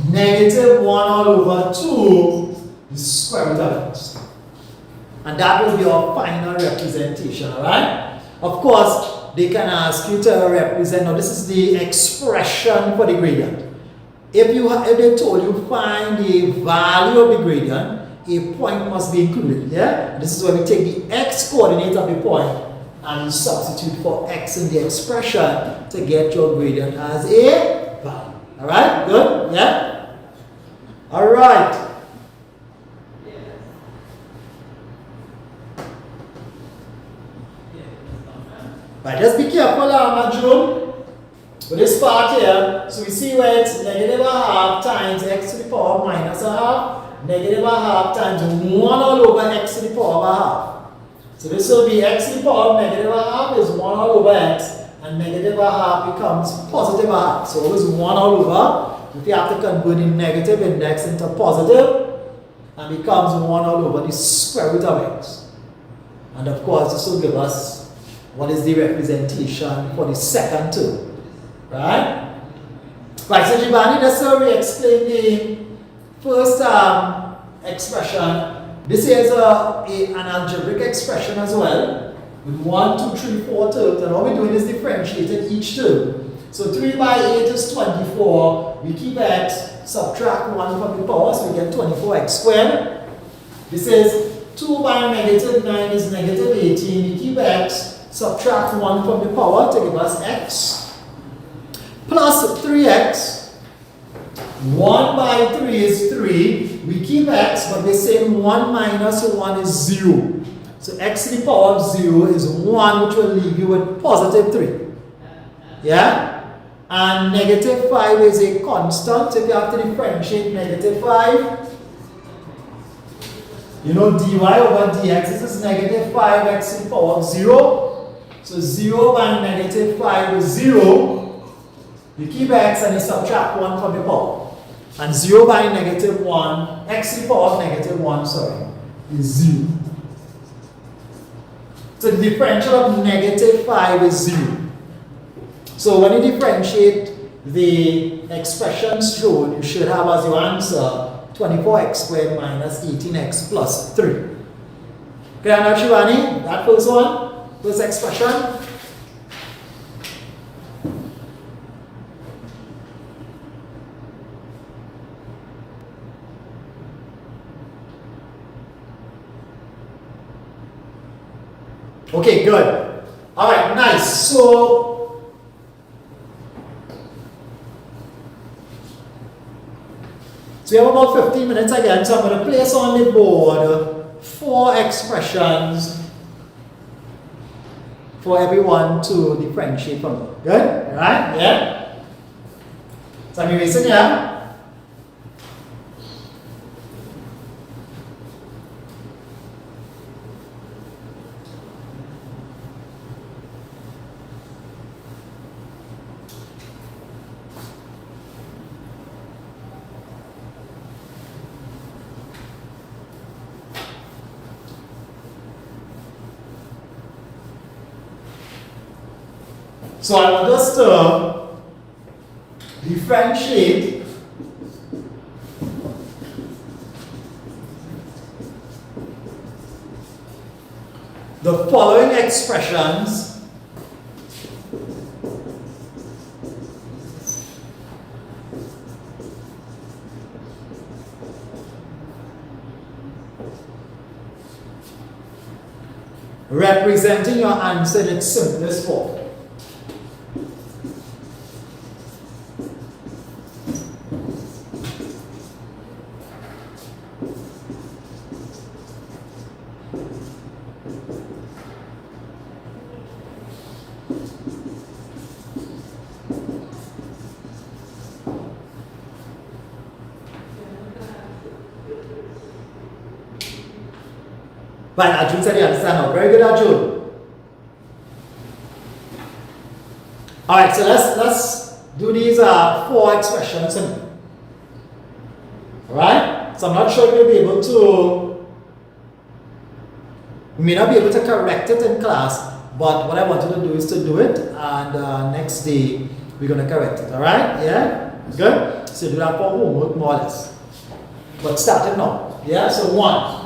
negative 1 all over 2 the square root of x. And that will be our final representation, alright? Of course, they can ask you to represent, now this is the expression for the gradient. If they told you find the value of the gradient, a point must be included, yeah? This is where we take the x coordinate of the point and we substitute for x in the expression to get your gradient as a value. Alright, good? Yeah? Alright. Right, just be careful, June, with this part here. So we see where it's negative a half times x to the power of minus a half, negative a half times 1 all over x to the power of a half. So this will be x to the power of negative a half is 1 all over x, and negative a half becomes positive a half. So it is 1 all over. If you have to convert the negative index into positive, and becomes 1 all over the square root of x. And of course, this will give us what is the representation for the second term, right? Right, so Giovanni, let's re-explain the first expression. This is an algebraic expression as well, with 1, 2, 3, 4 terms, and all we're doing is differentiating each term. So 3 by 8 is 24, we keep x, subtract 1 from the power, so we get 24x squared. This is 2 by negative 9 is negative 18, we keep x, subtract 1 from the power to give us x, plus 3x, 1 by 3 is 3, we keep x, but we're saying 1 minus 1 is 0. So x to the power of 0 is 1, which will leave you with positive 3. Yeah? And negative 5 is a constant, so if you have to differentiate negative 5, you know dy over dx, this is negative 5x to the power of 0. So 0 by negative 5 is 0. You keep x and you subtract 1 from the power. And 0 by negative 1, x to the power of negative 1, is 0. So the differential of negative 5 is 0. So when you differentiate the expressions shown, you should have as your answer 24x squared minus 18x plus 3. Okay, now Shivani, that first one. This expression. Okay, good. All right, nice. So we have about 15 minutes again. So I'm going to place on the board 4 expressions for everyone to differentiate from. Good? Alright? Yeah? So I'm erasing here. So I want us to differentiate the following expressions representing your answer in its simplest form. Right, Arjun said he understands now. Very good, Arjun. Alright, so let's do these 4 expressions. Alright? So I'm not sure if you'll be able to, we may not be able to correct it in class, but what I want you to do is to do it, and next day we're going to correct it. Alright? Yeah? Good? So do that for homework more or less. But start it now. Yeah? So 1.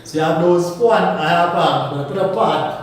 So you have those 1, I have I'm going to put a part.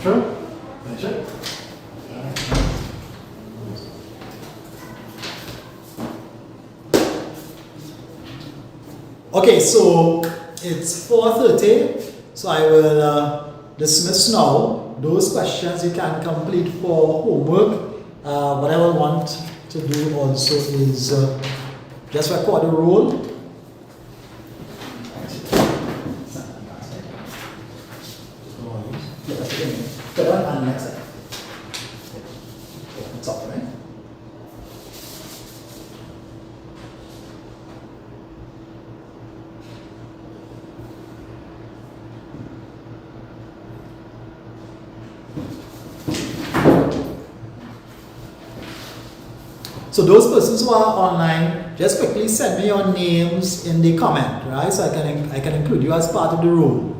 Sure? Finish it? Okay, so it's 4:30, so I will dismiss now. Those questions you can complete for homework. What I will want to do also is just record the roll. Put on the next side. It's up, right? So those persons who are online, just quickly send me your names in the comment, right? So I can include you as part of the room.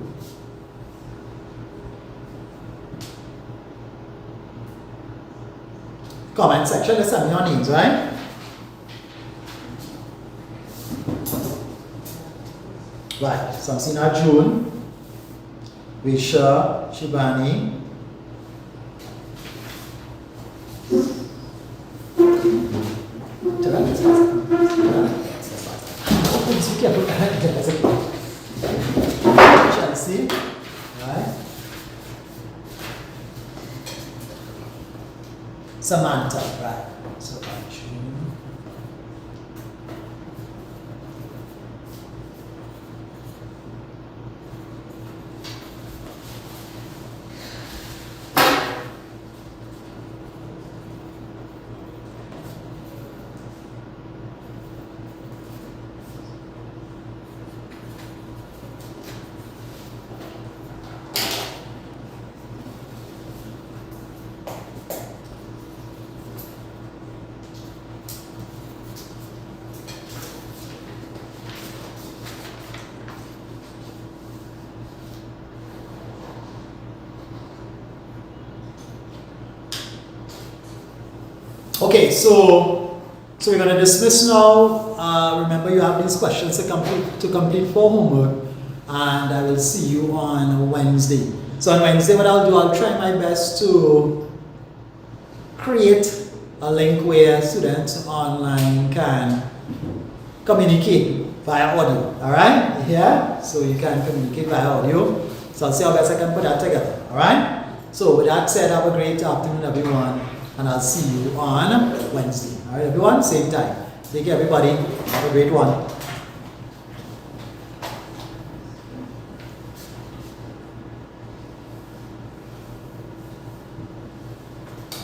Comment section, just send me your names, right? Right, so I'm seeing June, Visha, Shibani. Chelsea, right? Samantha, right? So June. Okay, so we're going to dismiss now. Remember, you have these questions to complete for homework, and I will see you on Wednesday. So on Wednesday, what I'll do, I'll try my best to create a link where students online can communicate via audio. All right, yeah. So you can communicate via audio. So I'll see how best I can put that together. All right. So with that said, have a great afternoon, everyone. And I'll see you on Wednesday. All right, everyone, same time. Take care, everybody. Have a great one. All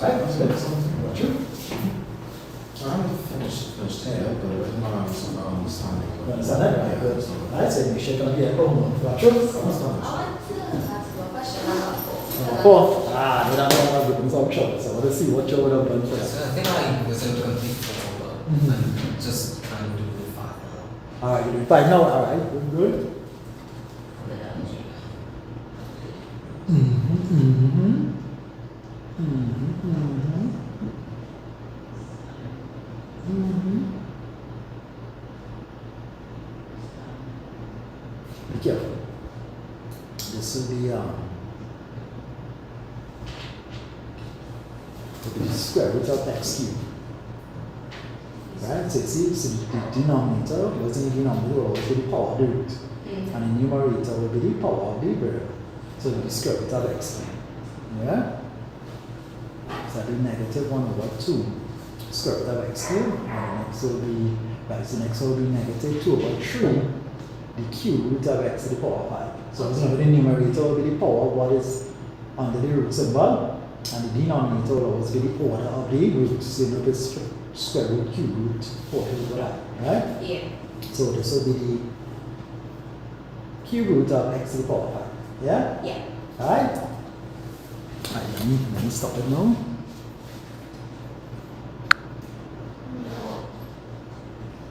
right, that's good. What you? I'm finished here, but it's not understanding. You understand that? Right, good. All right, so make sure you come here at home. What you? I want to ask you a question about Four. Ah, no, that's not good. It's option. So I want to see what you would have done first. So I think I wasn't complete for and just trying to do the 5 now. All right, you're doing fine now. All right, good. Be careful. This will be the square root of x cubed. Right? So see, the denominator was in the denominator will always be the power of the root. And the numerator will be the power of the variable. So the square root of x. Yeah? So that will be negative 1 over 2 square root of x cubed. And the next will be, right, so next will be negative 2 over 3 the cube root of x to the power of 5. So the numerator will be the power of what is under the root symbol. And the denominator will always be the order of the root. So you know square root, cube root, 4 over that. Right? Yeah. So this will be the cube root of x to the power of 5. Yeah? Yeah. Alright? Alright, let me stop it now.